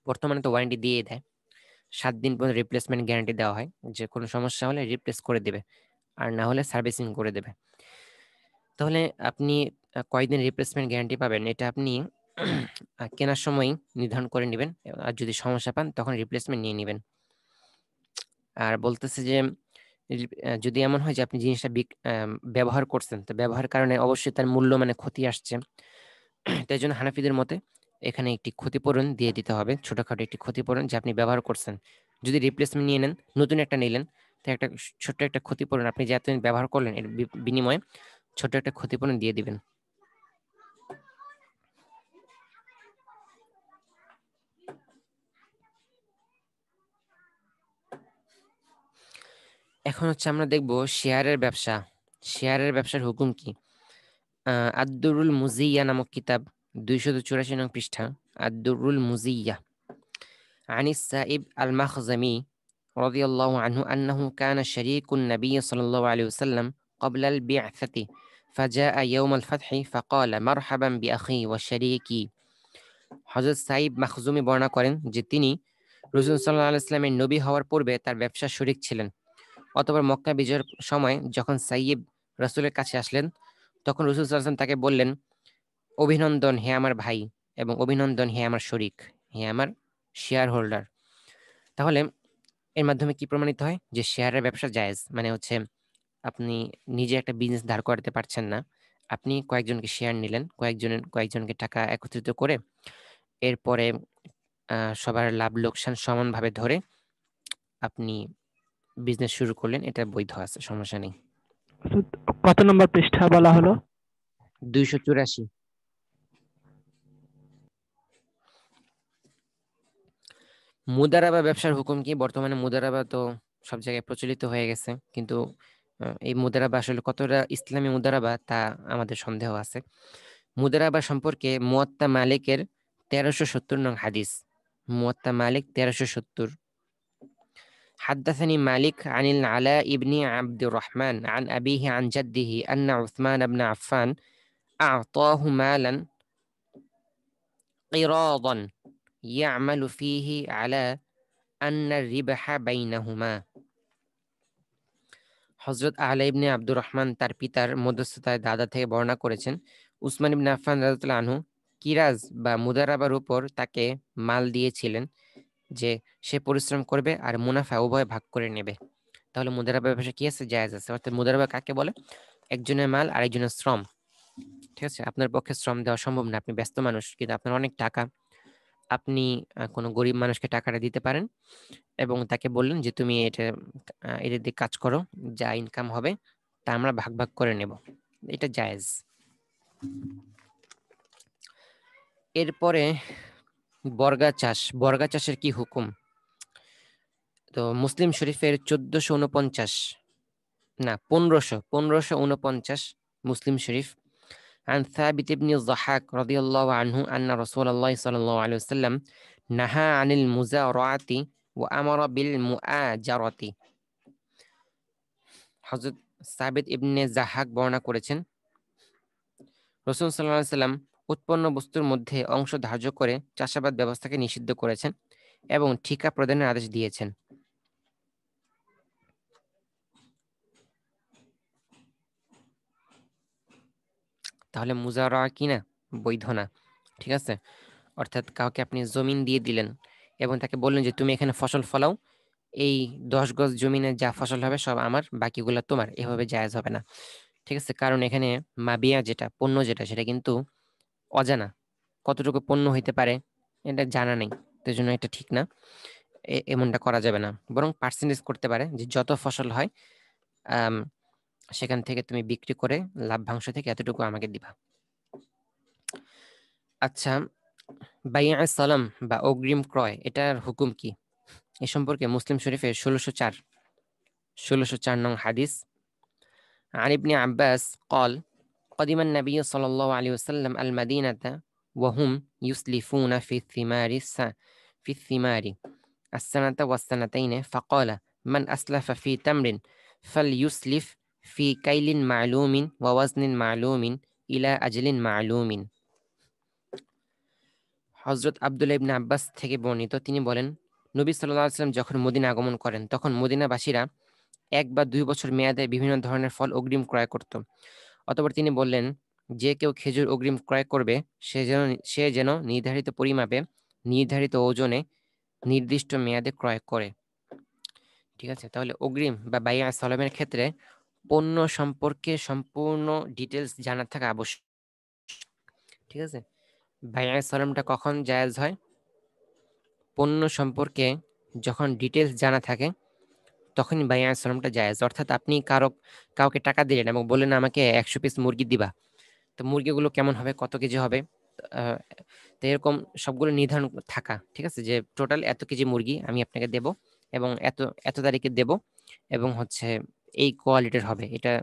Speaker 1: বর্তমানে তো ওয়ারেন্টি দিয়ে দেয়, 7 দিন পর্যন্ত রিপ্লেসমেন্ট গ্যারান্টি দেওয়া হয়, যে কোনো সমস্যা হলে রিপ্লেস করে দেবে, আর না হলে সার্ভিসিং করে দেবে। তাহলে আপনি কয়দিন রিপ্লেসমেন্ট গ্যারান্টি পাবেন, এটা আপনি কেনার সময় নির্ধারণ করে নেবেন, আর যদি সমস্যা পান তখন রিপ্লেসমেন্ট নিয়ে নেবেন। আর বলতেছে যে যদি এমন হয় যে আপনি জিনিসটা ব্যবহার করছেন, তো ব্যবহারের কারণে অবশ্যই তার মূল্য মানে ক্ষতি আসছে, তাই জন্য হানাফিদের মতে এখানে একটি ক্ষতিপূরণ দিয়ে দিতে হবে, ছোটখাটো একটি ক্ষতিপূরণ, যে আপনি ব্যবহার করছেন। যদি রিপ্লেসমেন্ট নিয়ে নেন, নতুন একটা নিলেন, তো একটা ছোট্ট একটা ক্ষতিপূরণ, আপনি যে এতদিন ব্যবহার করলেন এর বিনিময়ে ছোট একটা ক্ষতিপূরণ দিয়ে দিবেন। এখন হচ্ছে আমরা দেখব শেয়ারের ব্যবসা। শেয়ারের ব্যবসার হুকুম কি? আদ-দুরুল মুজিয়্যা নামক কিতাব 284 নং পৃষ্ঠা, আদ-দুরুল মুজিয়্যা। عن السائب المخزمي رضي الله عنه أنه كان شريك النبي صلى الله عليه وسلم قبل البعثة فجاء يوم الفتح فقال مرحبا بأخي وشريكي। হযরত সাইব মাখজুমি বর্ণনা করেন যে তিনি রাসূল সাল্লাল্লাহু আলাইহি ওয়াসাল্লামের নবী হওয়ার পূর্বে তার ব্যবসার শরীক ছিলেন। অতঃপর মক্কা বিজয়ের সময় যখন সাইয়্যিব রাসূলের কাছে আসলেন, তখন রাসূল সাল্লাল্লাহু আলাইহি ওয়াসাল্লাম তাকে বললেন, অভিনন্দন হে আমার ভাই, এবং অভিনন্দন হে আমার শরীক, হে আমার শেয়ার হোল্ডার। তাহলে এর মাধ্যমে কি প্রমাণিত হয় যে শেয়ারের ব্যবসা জায়েজ। মানে হচ্ছে আপনি নিজে একটা বিজনেস দাঁড় করাতে পারছেন না, আপনি কয়েকজনকে শেয়ার নিলেন, কয়েকজনকে টাকা একত্রিত করে এরপরে সবার লাভ লোকসান সমানভাবে ধরে আপনি বিজনেস শুরু করলেন, এটা বৈধ আছে, সমস্যা নেই।
Speaker 3: কত নম্বর পৃষ্ঠা বলা হলো?
Speaker 1: 284। মুদারাবা ব্যবসার হুকুম কি? বর্তমানে মুদারাবা তো সব জায়গায় প্রচলিত হয়ে গেছে, কিন্তু এই মুদারাবা আসলে কতটা ইসলামী মুদারাবা তা আমাদের সন্দেহ আছে। মুদারাবা সম্পর্কে মুয়াত্তা মালিকের 1370 নং হাদিস। মুয়াত্তা মালিক 1370। حدثني مالك عن العلاء بن عبد الرحمن عن أبيه عن جده أن عثمان بن عفان أعطاه مالا قراضا يعمل فيه على أن الربح بينهما। হযরত আলা ইবনে আব্দুর রহমান তার পিতার মধ্যস্থতায় দাদা থেকে বর্ণনা করেছেন, উসমান ইবনে আফফান রাদিয়াল্লাহু আনহু কিরাজ বা মুদারাবার উপর তাকে মাল দিয়েছিলেন যে সে পরিশ্রম করবে আর মুনাফা উভয় ভাগ করে নেবে। তাহলে মুদারাবার ব্যবসা কি আছে? জায়েজ আছে। অর্থাৎ মুদারাবা কাকে বলে? একজনের মাল আরেকজনের শ্রম। ঠিক আছে? আপনার পক্ষে শ্রম দেওয়া সম্ভব না, আপনি ব্যস্ত মানুষ, কিন্তু আপনার অনেক টাকা, আপনি কোনো গরিব মানুষকে টাকাটা দিতে পারেন এবং তাকে বললেন যে তুমি এটা দিয়ে কাজ করো, যা ইনকাম হবে তা আমরা ভাগ ভাগ করে নেব, এটা জায়েজ। এরপরে বর্গা চাষ। বর্গা চাষের কি হুকুম? তো মুসলিম শরীফের 1449 না 1549 মুসলিম শরীফ, عن ثابت بن الضحاك رضي الله عنه أن رسول الله صلى الله عليه وسلم نهى عن المزارعة وأمر بالمؤاجرة। হযরত সাবিত ইবনে জাহাক বর্ণনা করেছেন, রাসূল সাল্লাল্লাহু আলাইহি ওয়াসাল্লাম উৎপন্ন বস্তুর মধ্যে অংশ ধার্য করে চাষাবাদ ব্যবস্থাকে নিষিদ্ধ করেছেন এবং ঠিকা প্রদানের আদেশ দিয়েছেন। তাহলে মুজারা কি না? বৈধ না। ঠিক আছে? অর্থাৎ কাউকে আপনি জমিন দিয়ে দিলেন এবং তাকে বললেন যে তুমি এখানে ফসল ফলাও, এই 10 গজ জমিনে যা ফসল হবে সব আমার, বাকিগুলো তোমার। এভাবে জায়েজ হবে না। ঠিক আছে? কারণ এখানে মাবিয়া যেটা, পণ্য যেটা, সেটা কিন্তু অজানা। কতটুকু পণ্য হইতে পারে এটা জানা নেই, তো জন্য এটা ঠিক না, এমনটা করা যাবে না। বরং পার্সেন্টেজ করতে পারে যে যত ফসল হয় আম, সেখান থেকে তুমি বিক্রি করে লাভ্যাংশ থেকে এতটুকু আমাকে দিবা। আচ্ছা, বাইআ সালাম বা অগ্রিম ক্রয়, এটার হুকুম কি? এ সম্পর্কে মুসলিম শরীফের 1604 নং হাদিস, عن ابن عباس قال قدم النبي صلى الله عليه وسلم المدينة وهم يسلفون في الثمار السنة والسنتين، فقال من أسلف في تمر فليسلف في كيل معلوم ووزن معلوم إلى أجل معلوم। হযরত আব্দুল্লাহ ইবনে আব্বাস থেকে বর্ণিত, তিনি বলেন, নবী সাল্লাল্লাহু আলাইহি ওয়াসাল্লাম যখন মদিনা আগমন করেন তখন মদিনাবাসীরা 1 বা 2 বছর মেয়াদে বিভিন্ন ধরনের ফল অগ্রিম ক্রয় করত। অতঃপর তিনি বললেন, যে কেউ খেজুর অগ্রিম ক্রয় করবে সে যেন নির্ধারিত পরিমাপে, নির্ধারিত ওজনে, নির্দিষ্ট মেয়াদে ক্রয় করে। ঠিক আছে? তাহলে অগ্রিম বা বাইআ সালামের ক্ষেত্রে পণ্য সম্পর্কে সম্পূর্ণ ডিটেলস জানা থাকা আবশ্যক। ঠিক আছে? বাইআ সালামটা কখন জায়েজ হয়? পণ্য সম্পর্কে যখন ডিটেলস জানা থাকে তখনই বাইআ সালামটা জায়েজ। অর্থাৎ আপনি কাউকে টাকা দিলেন এবং বললেন আমাকে 100 পিস মুরগি দিবা, তো মুরগিগুলো কেমন হবে, কত কেজি হবে, আহ, তো এরকম সবগুলো নির্ধারণ থাকা। ঠিক আছে? যে টোটাল এত কেজি মুরগি আমি আপনাকে দেব এবং এত এত তারিখে দেব, এবং হচ্ছে এই কোয়ালিটির হবে, এটা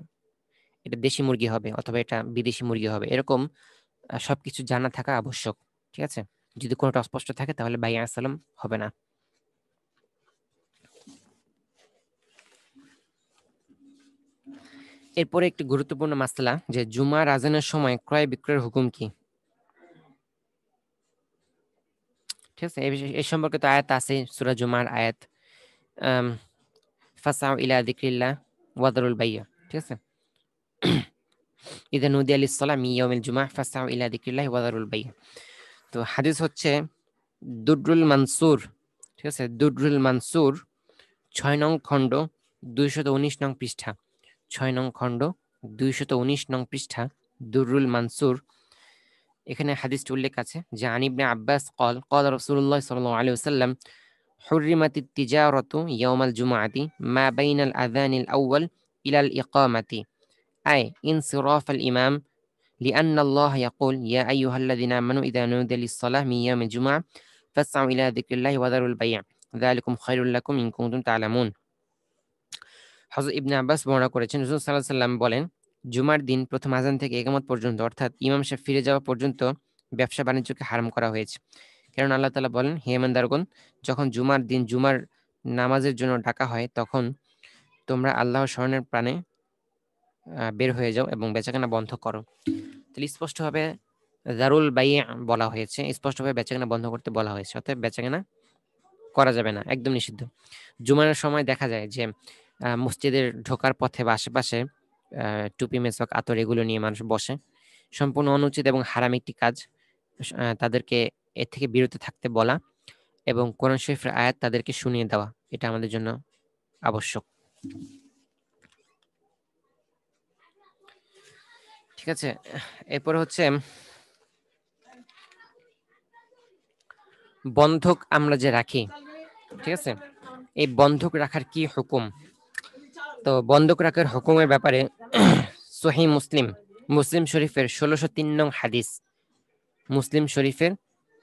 Speaker 1: এটা দেশি মুরগি হবে অথবা এটা বিদেশি মুরগি হবে, এরকম সবকিছু জানা থাকা আবশ্যক। ঠিক আছে? যদি কোনোটা অস্পষ্ট থাকে তাহলে বাইআ সালাম হবে না। এরপরে একটি গুরুত্বপূর্ণ মাসলা, যে জুমার আজানের সময় ক্রয় বিক্রয়ের হুকুম কি? ঠিক আছে, এই সম্পর্কে তো আয়াত আছে, সূরা জুমার আয়াত, ফাসআউ ইলা যিকরিল্লাহ ওয়াদারুল বাইয়া। ঠিক আছে, ইযা নুদিয়া লিস-সালাহ মিন ইয়াউমিল জুমআহ ফাসআউ ইলা যিকরিল্লাহি ওয়াদারুল বাইয়া। তো হাদিস হচ্ছে দুররুল মানসুর। ঠিক আছে, দুররুল মানসুর 6 নং খণ্ড 219 নং পৃষ্ঠা, 6 নং খণ্ড 219 নং পৃষ্ঠা, দুররুল মানসুর। এখানে হাদিসটি উল্লেখ আছে যে আন ইবনে আব্বাস قال قال رسول الله صلى الله عليه وسلم حرمت التجارة يوم الجمعة ما بين الأذان الأول إلى الإقامة أي انصراف الإمام لأن الله يقول يا أيها الذين آمنوا إذا نودي للصلاة من يوم الجمعة فاسعوا إلى ذكر الله وذروا البيع ذلكم خير لكم إن كنتم تعلمون। হযরত ইবনে আব্বাস বর্ণনা করেছেন রাসূল সাল্লাল্লাহু আলাইহি ওয়াসাল্লাম বলেন, জুমার দিন প্রথম আযান থেকে ইকামত পর্যন্ত অর্থাৎ ইমাম সাহেব ফিরে যাওয়া পর্যন্ত ব্যবসা বাণিজ্যকে হারাম করা হয়েছে। কারণ আল্লাহ তাআলা বলেন, হে ঈমানদারগণ, যখন জুমার দিন জুমার নামাজের জন্য ডাকা হয় তখন তোমরা আল্লাহর স্মরণের প্রাণে বের হয়ে যাও এবং বেচাকেনা বন্ধ করো। তাহলে স্পষ্টভাবে দারুল বাইয়া বলা হয়েছে, স্পষ্টভাবে বেচাকেনা বন্ধ করতে বলা হয়েছে, অর্থাৎ বেচাকেনা করা যাবে না, একদম নিষিদ্ধ। জুমার সময় দেখা যায় যে মসজিদের ঢোকার পথে বা আশেপাশে টুপি, মেসওয়াক, আতর এগুলো নিয়ে মানুষ বসে, সম্পূর্ণ অনুচিত এবং হারাম একটি কাজ। তাদেরকে এর থেকে বিরত থাকতে বলা এবং কোরআন শরীফের আয়াত তাদেরকে শুনিয়ে দেওয়া, এটা আমাদের জন্য আবশ্যক। ঠিক আছে, এরপরে হচ্ছে বন্ধক আমরা যে রাখি, ঠিক আছে, এই বন্ধক রাখার কি হুকুম। তো বন্ধক রাখার হুকুমের ব্যাপারে সহিহ মুসলিম শরীফের 1603 নং হাদিস, মুসলিম শরীফের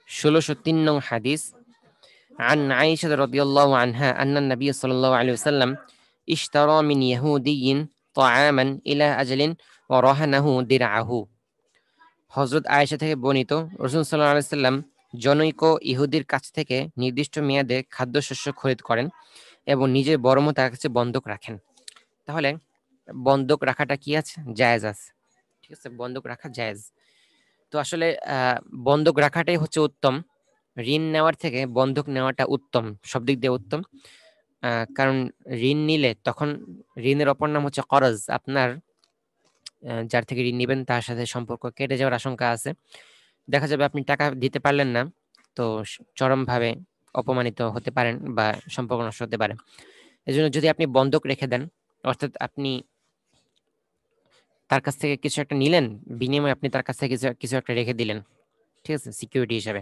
Speaker 1: 1603 নং হাদিস, عن عائشة رضي الله عنها أن النبي صلى الله عليه وسلم اشترى من يهودي طعاما إلى أجل ورهنه درعه। হযরত আয়েশা থেকে বর্ণিত, রাসূল সাল্লাল্লাহু আলাইহি সাল্লাম জনৈক ইহুদির কাছ থেকে নির্দিষ্ট মেয়াদে খাদ্যশস্য খরিদ করেন এবং নিজের বরমও তার কাছে বন্ধক রাখেন। তাহলে বন্ধক রাখাটা কি আছে? জায়েজ আছে। ঠিক আছে, বন্ধক রাখা জায়েজ। তো আসলে বন্ধক রাখাটাই হচ্ছে উত্তম। ঋণ নেওয়ার থেকে বন্ধক নেওয়াটা উত্তম, সব দিক দিয়ে উত্তম। কারণ ঋণ নিলে তখন ঋণের অপর নাম হচ্ছে করজ। আপনার যার থেকে ঋণ নেবেন তার সাথে সম্পর্ক কেটে যাওয়ার আশঙ্কা আছে। দেখা যাবে আপনি টাকা দিতে পারলেন না, তো চরমভাবে অপমানিত হতে পারেন বা সম্পর্ক নষ্ট হতে পারে। এজন্য যদি আপনি বন্ধক রেখে দেন, অর্থাৎ আপনি তার কাছ থেকে কিছু একটা নিলেন, বিনিময়ে আপনি তার কাছ থেকে কিছু একটা রেখে দিলেন, ঠিক আছে, সিকিউরিটি হিসাবে,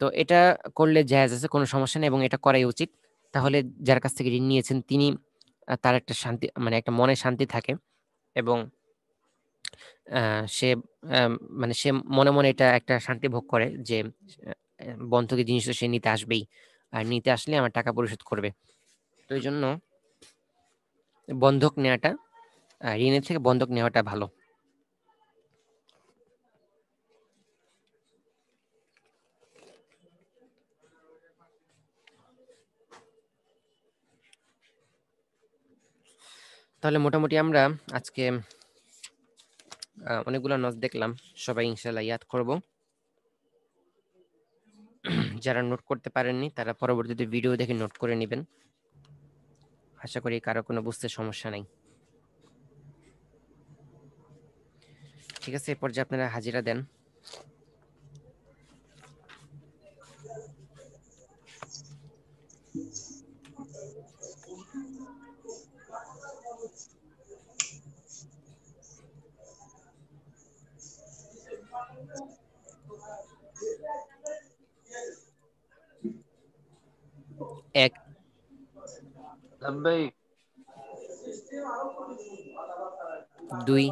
Speaker 1: তো এটা করলে জায়েজ আছে, কোনো সমস্যা নেই এবং এটা করাই উচিত। তাহলে যার কাছ থেকে ঋণ নিয়েছেন তিনি তার একটা শান্তি, মানে একটা মনে শান্তি থাকে এবং সে মানে সে মনে মনে এটা একটা শান্তি ভোগ করে যে বন্ধকি জিনিস তো সে নিতে আসবেই, আর নিতে আসলে আমার টাকা পরিশোধ করবে। তো এই জন্য বন্ধক নেওয়াটা, ঋণের থেকে বন্ধক নেওয়াটা ভালো। তাহলে মোটামুটি আমরা আজকে অনেকগুলো নজ দেখলাম, সবাই ইনশাআল্লাহ ইয়াদ করব। যারা নোট করতে পারেননি তারা পরবর্তীতে ভিডিও দেখে নোট করে নেবেন। আশা করি কারো কোনো বুঝতে সমস্যা নাই। ঠিক আছে, এরপর যে আপনারা হাজিরা দেন। এক, দুই,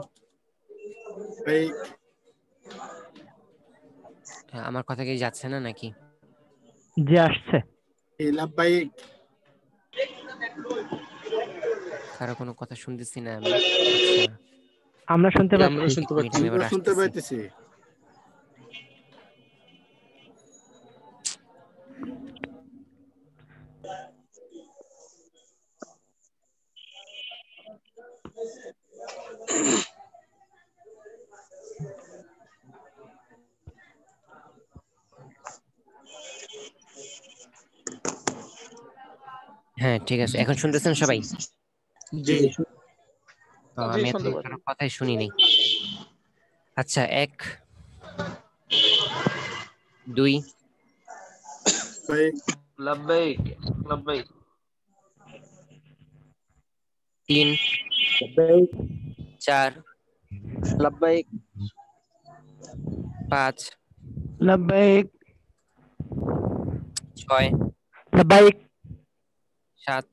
Speaker 1: আমার কথা কি যাচ্ছে না নাকি?
Speaker 3: যে আসছে
Speaker 1: কারো কোনো কথা শুনতেছি না আমি। আচ্ছা,
Speaker 3: আমরা শুনতে
Speaker 2: আমরা
Speaker 3: পাচ্ছি।
Speaker 2: শুনতে
Speaker 1: এক মিনিট,
Speaker 2: পাচ্ছি।
Speaker 1: আমি এবার
Speaker 4: শুনতে
Speaker 1: আসতেছি।
Speaker 4: পাইতেছি।
Speaker 1: হ্যাঁ ঠিক আছে, এখন শুনতেছেন সবাই?
Speaker 4: জি
Speaker 1: আমি
Speaker 4: শুনতে
Speaker 1: এখন
Speaker 4: পাচ্ছি।
Speaker 1: কারো কথাই শুনিনি। আচ্ছা, 1 2
Speaker 4: লব্বাইক লব্বাইক
Speaker 1: 3
Speaker 2: لبيك
Speaker 1: 4
Speaker 2: لبيك
Speaker 1: 5
Speaker 3: লব্বাইক
Speaker 1: 6
Speaker 3: লব্বাইক
Speaker 1: 7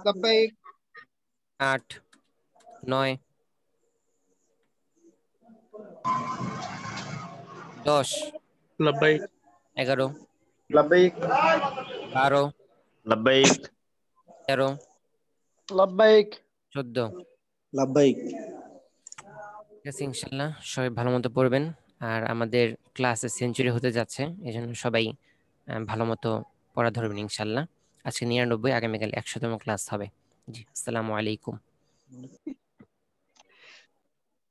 Speaker 4: লব্বাইক
Speaker 1: 8 9 10
Speaker 4: লব্বাইক
Speaker 1: 11
Speaker 4: লব্বাইক
Speaker 1: 12
Speaker 4: লব্বাইক
Speaker 1: 13
Speaker 4: লব্বাইক
Speaker 1: 14।
Speaker 4: লব্বাইক।
Speaker 1: ঠিক আছে, ইনশাল্লাহ সবাই ভালো মতো পড়বেন। আর আমাদের ক্লাসে সেঞ্চুরি হতে যাচ্ছে, এই জন্য সবাই ভালো মতো পড়া ধরবেন ইনশাল্লাহ। আজকে 99, আগামীকাল 100তম ক্লাস হবে। জি, আসসালামু আলাইকুম।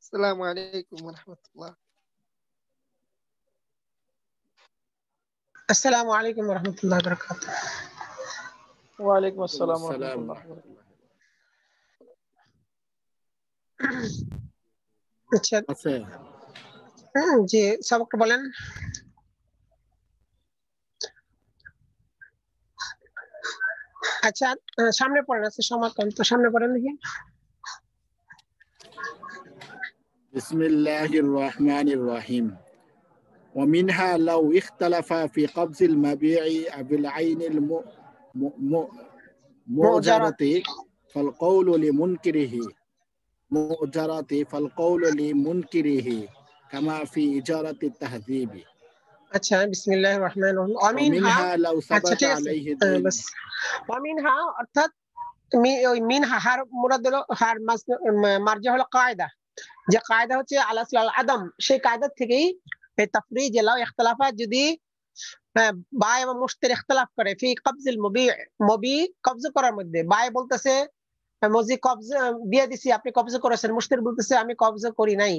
Speaker 4: আসসালামু আলাইকুম ওয়া রাহমাতুল্লাহ।
Speaker 5: আসসালামু আলাইকুম ওয়া রাহমাতুল্লাহি ওয়া বারাকাতুহু।
Speaker 4: ওয়া আলাইকুম আসসালাম ওয়া রাহমাতুল্লাহ।
Speaker 5: আচ্ছা, জি সবকটা বলেন। আচ্ছা, সামনে পড়েন, আছে সময় কম তো সামনে পড়েন দেখি।
Speaker 6: بسم الله الرحمن الرحيم ومنها لو اختلف في قبض المبيع بالعين المؤجرة فالقول لمنكره كما في إجارة التهذيب।
Speaker 5: আচ্ছা, বিসমিল্লাহির রহমানির রহিম।
Speaker 6: ومنها لو
Speaker 5: আচ্ছা
Speaker 6: ثبت
Speaker 5: ঠিক আছে,
Speaker 6: عليه الدين
Speaker 5: বাস। ওয়ামিনহা অর্থাৎ ওই মিনহা হার মুরাদ হলো হার মার্জি হলো কায়দা, যে কায়দা হচ্ছে আলাসল আল আদম, সেই কায়দা থেকেই এই তাফরিজ লাও ইখতিলাফা যদি বায় এবং মুশতারি ইখতিলাফ করে ফি কবজিল মুবি কবজ করার মধ্যে, বায় বলতেছে মজি কবজ দিয়ে দিছি, আপনি কবজ করেছেন, মুশতারি বলতেছে আমি কবজ করি নাই।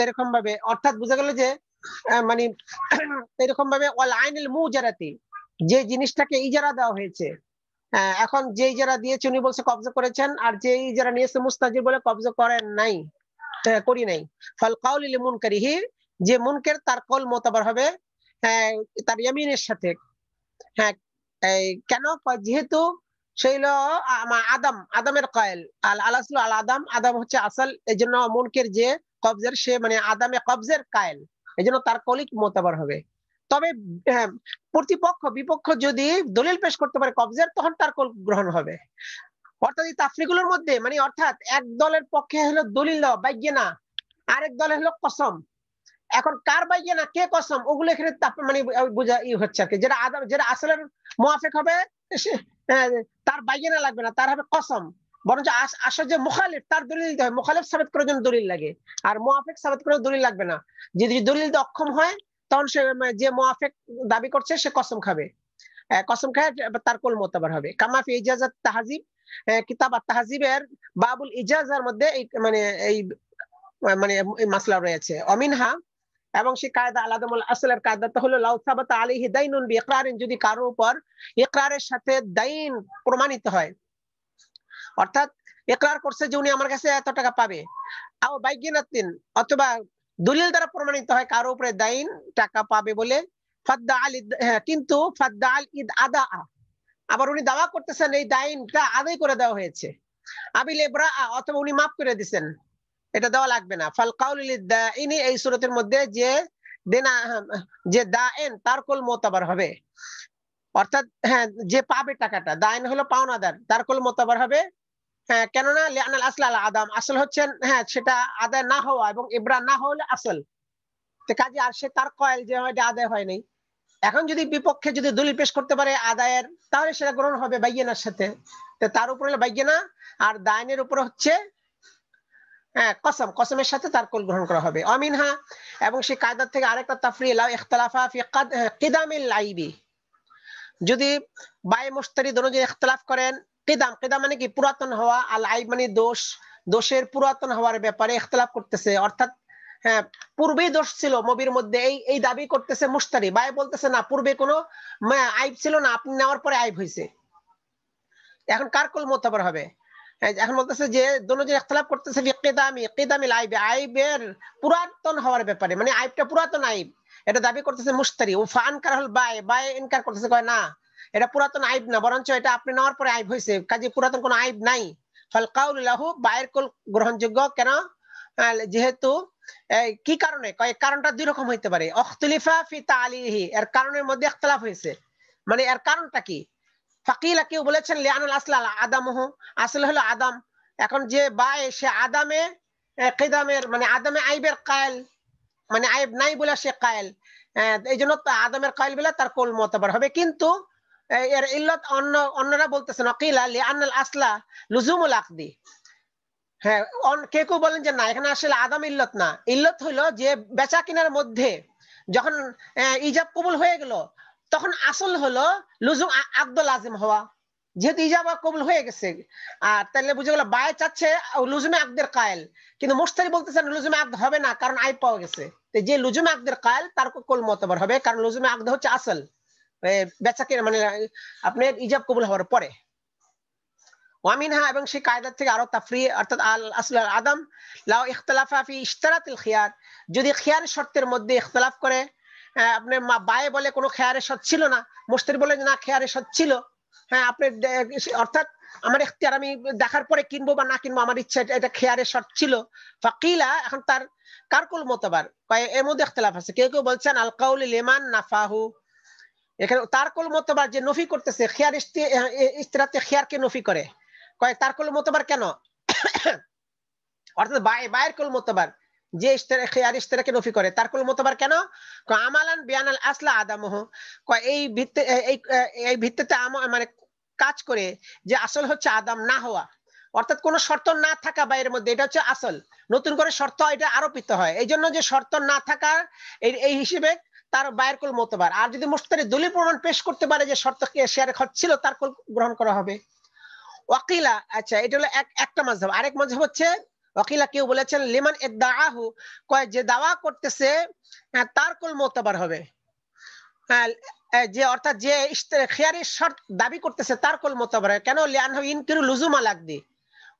Speaker 5: এরকম ভাবে অর্থাৎ বোঝা গেল যে মানে এরকম ভাবে ওয়াল আইনুল মুজারাতি, যে জিনিসটাকে ইজারা দেওয়া হয়েছে, এখন যে ইজারা দিয়েছে উনি বলছে কবজ করেছেন, আর যে ইজারা নিয়েছে মুস্তাজির বলে কবজ করেন নাই, করি নাই। ফাল কাউলি লিমুনকারিহি, যে মুনকার তার কল মোতাবার হবে তার ইয়ামিনের সাথে। হ্যাঁ, কেন? যেহেতু সেই হলো আদমের কয়েল আল আলাসলু আল আদম, আদম হচ্ছে আসল, এই জন্য মুনকের যে কবজের সে মানে আদমে কবজের কায়েল, এই জন্য তার কলিক মোতাবার হবে। তবে প্রতিপক্ষ বিপক্ষ যদি দলিল পেশ করতে পারে কবজের, তখন তার কল গ্রহণ হবে। অর্থাৎ এই তাফরিগুলোর মধ্যে মানে অর্থাৎ এক দলের পক্ষে হলো দলিল দেওয়া বাইয়িনা, আরেক দলে হলো কসম। এখন কার বাইয়িনা কে কসম, ওগুলো এখানে মানে বোঝা হচ্ছে আর কি। যেটা আদম, যেটা আসলের মুআফিক হবে তার বাইয়িনা লাগবে না, তার হবে কসম। বরঞ্চ আসল যে মুখালিফ তার দলিল দিতে হয়, মুখালিফ সাবিত করার জন্য দলিল লাগে, আর মুআফিক সাবিত করার দলিল লাগবে না। যদি দলিল দিতে অক্ষম হয় তখন সে যে মুআফিক দাবি করছে সে কসম খাবে, কসম খায় তার কল মোতাবার হবে। কামা ফি ইজাজাত তাহজিব, কিতাব আত-তাহজিবের বাবুল ইজাজার মধ্যে এই মানে এই মাসলা রয়েছে। অমিনহা, এবং সেই কায়দা আলাদামুল আসলের কায়দাটা হলো লাউ সাবাতা আলাইহি দাইনুন বিইকরারিন, যদি কারো উপর ইকরারের সাথে দাইন প্রমাণিত হয়, অর্থাৎ ইকরার করছে যে উনি আমার কাছে এত টাকা পাবে, আও বাইয়িনাতিন, অথবা দলিল দ্বারা প্রমাণিত হয় কারো উপরে দাইন টাকা পাবে বলে, ফাদ্দা আল কিন্তু ফাদ্দা আল ইদ আদা, আবার উনি দাওয়া করতেছেন এই দাইনটা আদায় করে দেওয়া হয়েছে, আবিল ইবরা, অথবা উনি মাফ করে দিবেন, এটা দেওয়া লাগবে না। ফাল কাউলু লিদাইনি, এই সূরাতের মধ্যে যে দেনা যে দাইন তার কল মোতাবার হবে, অর্থাৎ হ্যাঁ যে পাবে টাকাটা, দাইন হলো পাওনাদার, তার কল মোতাবার হবে। হ্যাঁ, কেননা লিআনাল আসল আল আদম, আসল হচ্ছেন হ্যাঁ সেটা আদায় না হওয়া, এবং ইবরা না হলে আসল, তো কাজে আর সে তার কয়েল যে এটা আদায় হয় নাই। এখন যদি বিপক্ষে যদি দলিল পেশ করতে পারে আদায়ের, তাহলে সেটা গ্রহণ হবে বাইয়িনার সাথে, তো তার উপরে হলো বাইয়িনা, আর দাইনের উপরে হচ্ছে কসম, কসমের সাথে তার কল গ্রহণ করা হবে। অমিনহা, এবং সেই কায়দা থেকে আরেকটা তাফরিল লাউ ইখতিলাফা ফি কিদামিল আইবি, যদি বাই মুশতারি দুজন ইখতিলাফ করেন, কিদাম মানে কি পুরাতন হওয়া, আল আইব মানে দোষ, দোষের পুরাতন হওয়ার ব্যাপারে ইখতিলাফ করতেছে, অর্থাৎ হ্যাঁ পূর্বেই দোষ ছিল মবির মধ্যে, এই দাবি করতেছে মুশতারি, বাই বলতেছে না পূর্বে কোনো আইব ছিল না, আপনি নেওয়ার পরে আইব হয়েছে। এখন কার কল মোতাবার হবে? এখন বলতেছে যে দোনো যে ইখতিলাফ করতেছে কিদামিল আইব, আইবের পুরাতন হওয়ার ব্যাপারে, মানে আইবটা পুরাতন আইব, এটা দাবি করতেছে মুশতারি। ও ফান কারহল বাই ইনকার করতেছে, কয় না এটা পুরাতন আইব না, বরঞ্চ এটা আপনি নেওয়ার পরে আইব হয়েছে, কাজে পুরাতন কোনো আইব নাই। ফাল কাউলু লাহু, বায়ের কল গ্রহণযোগ্য। কেন? যেহেতু কি কারণে? কয় কারণটা দুই রকম হইতে পারে। ইখতিলাফা ফি তালিহি, এর কারণের মধ্যে ইখতিলাফ হয়েছে, মানে এর কারণটা কি? ফাকিলা, কেউ বলেছেন লিআনুল আসলা আদামহু, আসল হলো আদম। এখন যে বাই সে আদামে কিদামের মানে আদামে আইবের কায়েল, মানে আইব নাই বলে সে কায়েল, এই জন্য আদমের কায়েল বলে তার কল মোতাবার হবে। কিন্তু এর ইল্লত অন্যরা বলতেছেন অকিলা লিআনুল আসলা লুজুমুল আকদি। হ্যাঁ কেউ বলেন যে না, এখানে আসলে আদম ইল্লত না, ইল্লত হলো যে বেচা কিনার মধ্যে যখন ইজাব কবুল হয়ে গেল, তখন আসল হলো লুজুম আকদ লাজিম হওয়া, যেহেতু ইজাব কবুল হয়ে গেছে। আর তাহলে বুঝে গেল বায় চাচ্ছে লুজুমে আকদের কায়েল, কিন্তু মুশতারি বলতেছেন লুজুমে আকদ হবে না, কারণ আইব পাওয়া গেছে। তো যে লুজুমে আকদের কায়েল তার কল মোতাবার হবে, কারণ লুজুমে আকদ হচ্ছে আসল বেচা কিনা, মানে আপনার ইজাব কবুল হওয়ার পরে। ওয়ামিনহা, এবং সেই কায়দা থেকে আরো তাফরি, অর্থাৎ আল আসল আল আদম লাউ ইখতিলাফা ফি ইশতারাতিল খিয়ার, যদি খিয়ারের শর্তের মধ্যে ইখতিলাফ করে, আপনি বায়ে বলে কোনো খিয়ারের শর্ত ছিল না, মুশতারি বলে না খিয়ারের শর্ত ছিল, হ্যাঁ আপনি অর্থাৎ আমার ইখতিয়ার, আমি দেখার পরে কিনবো বা না কিনবো আমার ইচ্ছা, এটা খিয়ারের শর্ত ছিল। ফাকিলা, এখন তার কার কুল মোতাবার? এর মধ্যে ইখতিলাফ আছে। কেউ কেউ বলছেন আল কাউল লিমান নাফাহু, এখানে তার কুল মোতাবার যে নফি করতেছে খিয়ার ইশতিরাতে খিয়ারকে নফি করে, কয় তার কুল মোতাবার কেন? অর্থাৎ বায়ের কুল মোতাবার যে খিয়ার ইশতিরাকে নফি করে, তার কুল মোতাবার কেন? আমালান বিয়ানাল আসলা আদামহু, কয় এই ভিত্তিতে মানে কাজ করে যে আসল হচ্ছে আদম না হওয়া, অর্থাৎ কোনো শর্ত না থাকা বাইরের মধ্যে, এটা হচ্ছে আসল, নতুন করে শর্ত এটা আরোপিত হয়, এই জন্য যে শর্ত না থাকার এই হিসেবে তার বায়ের কুল মোতাবার। আর যদি মুশতারি দলিল প্রমাণ পেশ করতে পারে যে শর্ত শেয়ারে খরচ ছিল, তার কুল গ্রহণ করা হবে। ওয়াকিলা, আচ্ছা এটা হলো একটা মাযহাব। আরেক মাযহাব হচ্ছে ওয়াকিলা, কেউ বলেছেন লিমান ইদআহু, কয় যে দাওয়া করতেছে তার কুল মোতাবার হবে, যে অর্থাৎ যে খিয়ারের শর্ত দাবি করতেছে তার কুল মোতাবার হবে। কেন? লিআনহু ইনকিরু লুজুমা আকদি,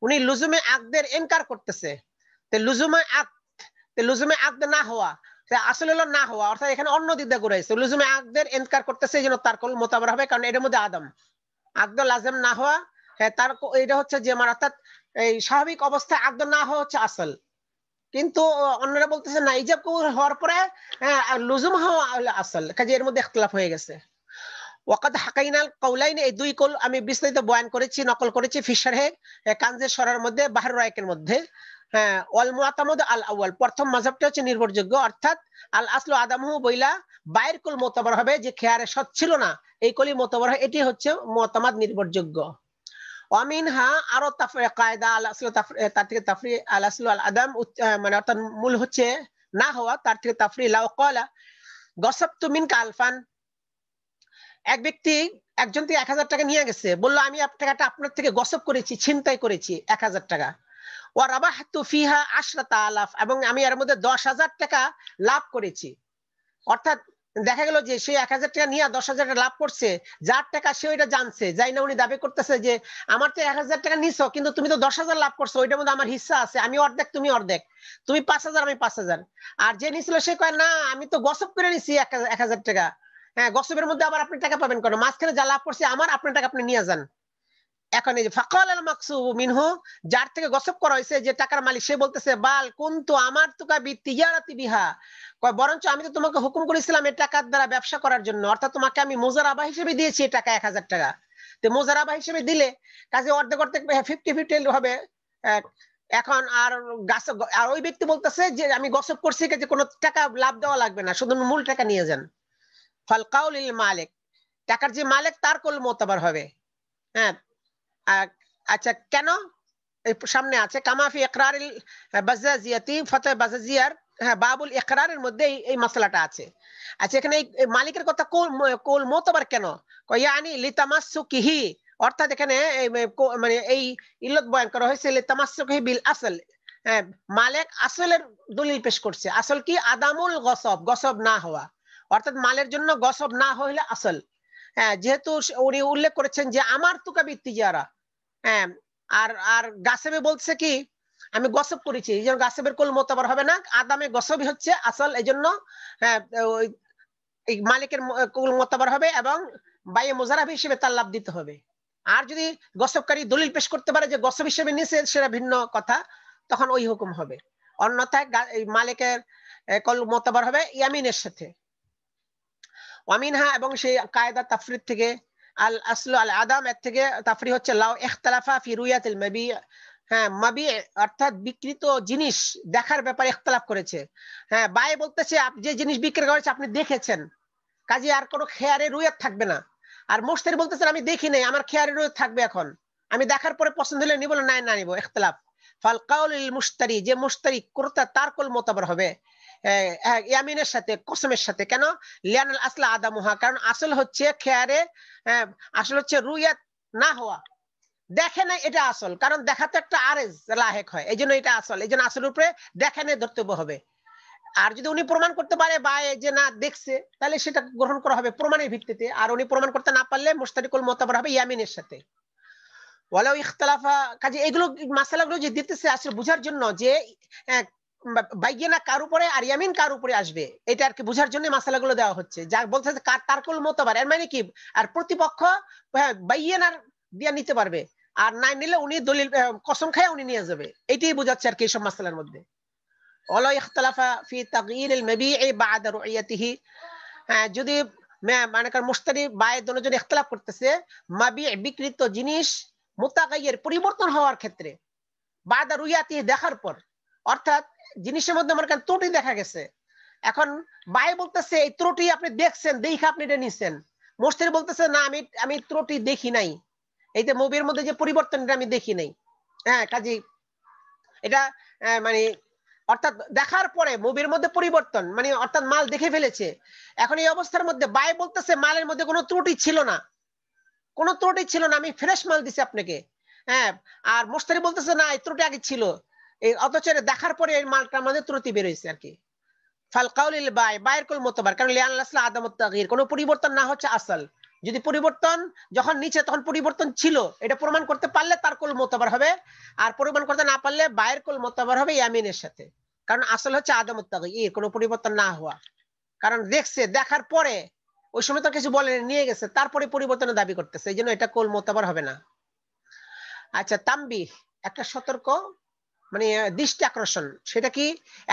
Speaker 5: উনি লুজুমে আকদের ইনকার করতেছে। তো লুজুমে আকদ না হওয়া, আসলে হলো না হওয়া, অর্থাৎ এখানে অন্য দিকটা ঘুরাইছে, লুজুমে আকদের ইনকার করতেছে, এই জন্য তার কুল মোতাবার হবে, কারণ এর মধ্যে আদম আকদ লাজিম না হওয়া, তার এটা হচ্ছে যে অর্থাৎ এই স্বাভাবিক অবস্থায় আকদ না হওয়া হচ্ছে আসল। কিন্তু অন্যরা বলতেছে না, ইজাব কবুল হওয়ার পরে লুজুম হওয়া আসল, কাজে এর মধ্যে ইখতিলাফ হয়ে গেছে। ওয়াকাদ হাকাইনাল কাউলাইন, এই দুই কল আমি বিস্তারিত বয়ান করেছি, নকল করেছি ফি শারহে কানজে সরার মধ্যে, বাহরুর রায়কের মধ্যে। ওয়াল মুআতামাদ আল আউয়াল, প্রথম মাযহাবটা হচ্ছে নির্ভরযোগ্য, অর্থাৎ আল আসলু আদামহু বইলা বাইর কুল মোতাবার হবে, যে খিয়ারে শর্ত ছিল না এই কলি মোতাবার হয়, এটি হচ্ছে মুআতামাদ নির্ভরযোগ্য। ওয়ামিনহা, আরো কায়দা আল আসলু, তার থেকে তাফরি আল আসলু আল আদাম, মানে অর্থাৎ মূল হচ্ছে না হওয়া, তার থেকে তাফরি লাউ ক্বালা গসাবতু মিনকা আলফান, এক ব্যক্তি একজন থেকে 1000 টাকা নিয়ে গেছে, বললো আমি টাকাটা আপনার থেকে গসব করেছি, ছিনতাই করেছি 1000 টাকা। ওয়া রাবাহতু ফিহা 10,000, এবং আমি এর মধ্যে 10,000 টাকা লাভ করেছি। অর্থাৎ দেখা গেল যে সে 1000 টাকা নিয়ে 10,000 টাকা লাভ করছে, যার টাকা সে ওইটা জানছে, যাই না উনি দাবি করতেছে যে আমার তো 1000 টাকা নিছো, কিন্তু তুমি তো 10,000 লাভ করছো, ওইটার মধ্যে আমার হিস্সা আছে, আমি অর্ধেক তুমি অর্ধেক, তুমি 5,000 আমি 5,000। আর যে নিছিল সে কয় না আমি তো গসব করে নিছি 1000 টাকা। হ্যাঁ, গসবের মধ্যে আবার আপনি টাকা পাবেন কেন? মাঝখানে যা লাভ করছে আমার, আপনার টাকা আপনি নিয়ে যান। এখন এই যে ফাকাল আল মাকসুবু মিনহু, যার থেকে গসব করা হয়েছে, যে টাকার মালিক, সে বলতেছে বাল কুনতু আমার তুকা বিতিজারাতি বিহা, কয় বরঞ্চ আমি তো তোমাকে হুকুম করেছিলাম এই টাকার দ্বারা ব্যবসা করার জন্য, অর্থাৎ তোমাকে আমি মুজারাবা হিসেবে দিয়েছি এই টাকা 1000 টাকা। তো মুজারাবা হিসেবে দিলে কাজে অর্ধেক অর্ধেক 50-50 হবে। এখন আর ওই ব্যক্তি বলতেছে যে আমি গসব করছি, যে কোনো টাকা লাভ দেওয়া লাগবে না, শুধু মূল টাকা নিয়ে যান। ফাল কাউলিল মালিক, টাকার যে মালিক তার কুল মোতাবার হবে। হ্যাঁ, আচ্ছা কেন? সামনে আছে কামাফি ইকরারিল বাজাজিয়াতি, ফতহ বাজাজিয়ার বাবুল ইকরারের মধ্যে এই মাসলাটা আছে। আচ্ছা, এখানে এই মালিকের কথা কুল মোতাবার কেন? ইয়ানি লিতামাসসুকিহি, অর্থাৎ এখানে মানে এই ইল্লত বয়ান করা হয়েছে লিতামাসসুকিহি বিল আসল, মালিক আসলের দলিল পেশ করছে। আসল কি? আদামুল গসব, গসব না হওয়া, অর্থাৎ মালের জন্য গসব না হইলে আসল। যেহেতু উনি উল্লেখ করেছেন যে আমার তুকা বিত্তিজারা, আর আর গাসেবে বলছে কি আমি গসব করেছি, এই জন্য গাসেবের কুল মোতাবার হবে না, আদামে গসবই হচ্ছে আসল, এই জন্য এই মালিকের কুল মোতাবার হবে এবং বাইয়ে মুজারাব হিসেবে তার লাভ দিতে হবে। আর যদি গসবকারী দলিল পেশ করতে পারে যে গসব হিসেবে নিছে, সেটা ভিন্ন কথা, তখন ওই হুকুম হবে। অন্যথায় মালিকের কল মোতাবার হবে ইয়ামিনের সাথে। ওয়ামিনহা, এবং সেই কায়দা তাফরিদ থেকে আল আসলু আল আদাম, এর থেকে তাফরি হচ্ছে লাউ ইখতিলাফা ফি রুয়াতিল মাবি, মাবি অর্থাৎ বিকৃত জিনিস দেখার ব্যাপারে ইখতিলাফ করেছে। বাই বলতেছে যে জিনিস বিক্রি করেছে আপনি দেখেছেন, কাজে আর কোনো খেয়ারে রুয়াত থাকবে না। আর মুশতারি বলতেছেন আমি দেখি নাই, আমার খেয়ারে রুয়াত থাকবে, এখন আমি দেখার পরে পছন্দ হলে নিব না না নিব, ইখতিলাফ। ফাল কাউলুল মুশতারি, যে মুশতারি ক্রেতা তার কল মোতাবার হবে ইয়ামিনের সাথে, কসমের সাথে। কেন? লিয়ানাল আসলা আদামুহা, কারণ আসল হচ্ছে খেয়ারে, আসল হচ্ছে রুয়াত না হওয়া, দেখে নাই এটা আসল, কারণ দেখাতে একটা আরেজ লাহেক হয়, এই জন্য এটা আসল, এই জন্য আসলের উপরে দেখে নেই ধর্তব্য হবে। আর যদি উনি প্রমাণ করতে পারে বা যে না দেখছে, তাহলে সেটা গ্রহণ করা হবে প্রমাণের ভিত্তিতে। আর উনি প্রমাণ করতে না পারলে মুশতারিকুল মোতাবার হবে ইয়ামিনের সাথে। ওয়ালাউ ইখতিলাফা, কাজে এগুলো মাসালাগুলো যে দিতেছে আসলে বোঝার জন্য যে বাইয়িনা কার উপরে আর ইয়ামিন কার উপরে আসবে, এটা আর কি বোঝার জন্য মাসালাগুলো দেওয়া হচ্ছে। যা বলতেছে তারকুল মোতাবার, এর মানে কি আর প্রতিপক্ষ বাইয়িনার দিয়ে নিতে পারবে, আর না নিলে উনি দলিল কসম খায় উনি নিয়ে যাবে, এটাই বোঝাচ্ছে আর কি সব মাসালার মধ্যে। ওয়ালাউ ইখতিলাফা ফি তাগয়িরিল মাবিই বা'দা রু'য়াতিহি, যদি মানে কার মুশতারি বায় দুজন ইখতিলাফ করতেছে মাবি বিকৃত জিনিস মুতাগায়্যির পরিবর্তন হওয়ার ক্ষেত্রে, বা'দা রু'য়াতিহি দেখার পর, অর্থাৎ জিনিসের মধ্যে আমার কাছে ত্রুটি দেখা গেছে, এখন বাই বলতেছে এই ত্রুটি আপনি দেখছেন, দেখে আপনি এটা নিছেন, মুশতারি বলতেছে না আমি ত্রুটি দেখি নাই, এইতে মুবির মধ্যে যে পরিবর্তন এটা আমি দেখি নাই। কাজী এটা মানে অর্থাৎ দেখার পরে মুবির মধ্যে পরিবর্তন, মানে অর্থাৎ মাল দেখে ফেলেছে। এখন এই অবস্থার মধ্যে বাই বলতেছে মালের মধ্যে কোনো ত্রুটি ছিল না, কোনো ত্রুটি ছিল না, আমি ফ্রেশ মাল দিছি আপনাকে। আর মুশতারি বলতেছে না এই ত্রুটি আগে ছিল, এই অথচ দেখার পরে এই মালটার মধ্যে ত্রুটি বের হয়েছে আর কি। ফাল কাউলিল বাইয়ের কুল মোতাবার, কারণ লিআন আসলা আদামুত তাগয়ির, কোনো পরিবর্তন না হচ্ছে আসল। যদি পরিবর্তন যখন নিচে তখন পরিবর্তন ছিল, এটা প্রমাণ করতে পারলে তার কুল মোতাবার হবে, আর প্রমাণ করতে না পারলে বাইয়ের কুল মোতাবার হবে ইয়ামিনের সাথে, কারণ আসল হচ্ছে আদামুত তাগয়ির, কোনো পরিবর্তন না হওয়া। কারণ দেখছে, দেখার পরে ওই সময় তো কিছু বলে নিয়ে গেছে, তারপরে পরিবর্তনের দাবি করতেছে, এই জন্য এটা কুল মোতাবার হবে না। আচ্ছা, তামবিহ, একটা সতর্ক মানে দৃষ্টি আকর্ষণ, সেটা কি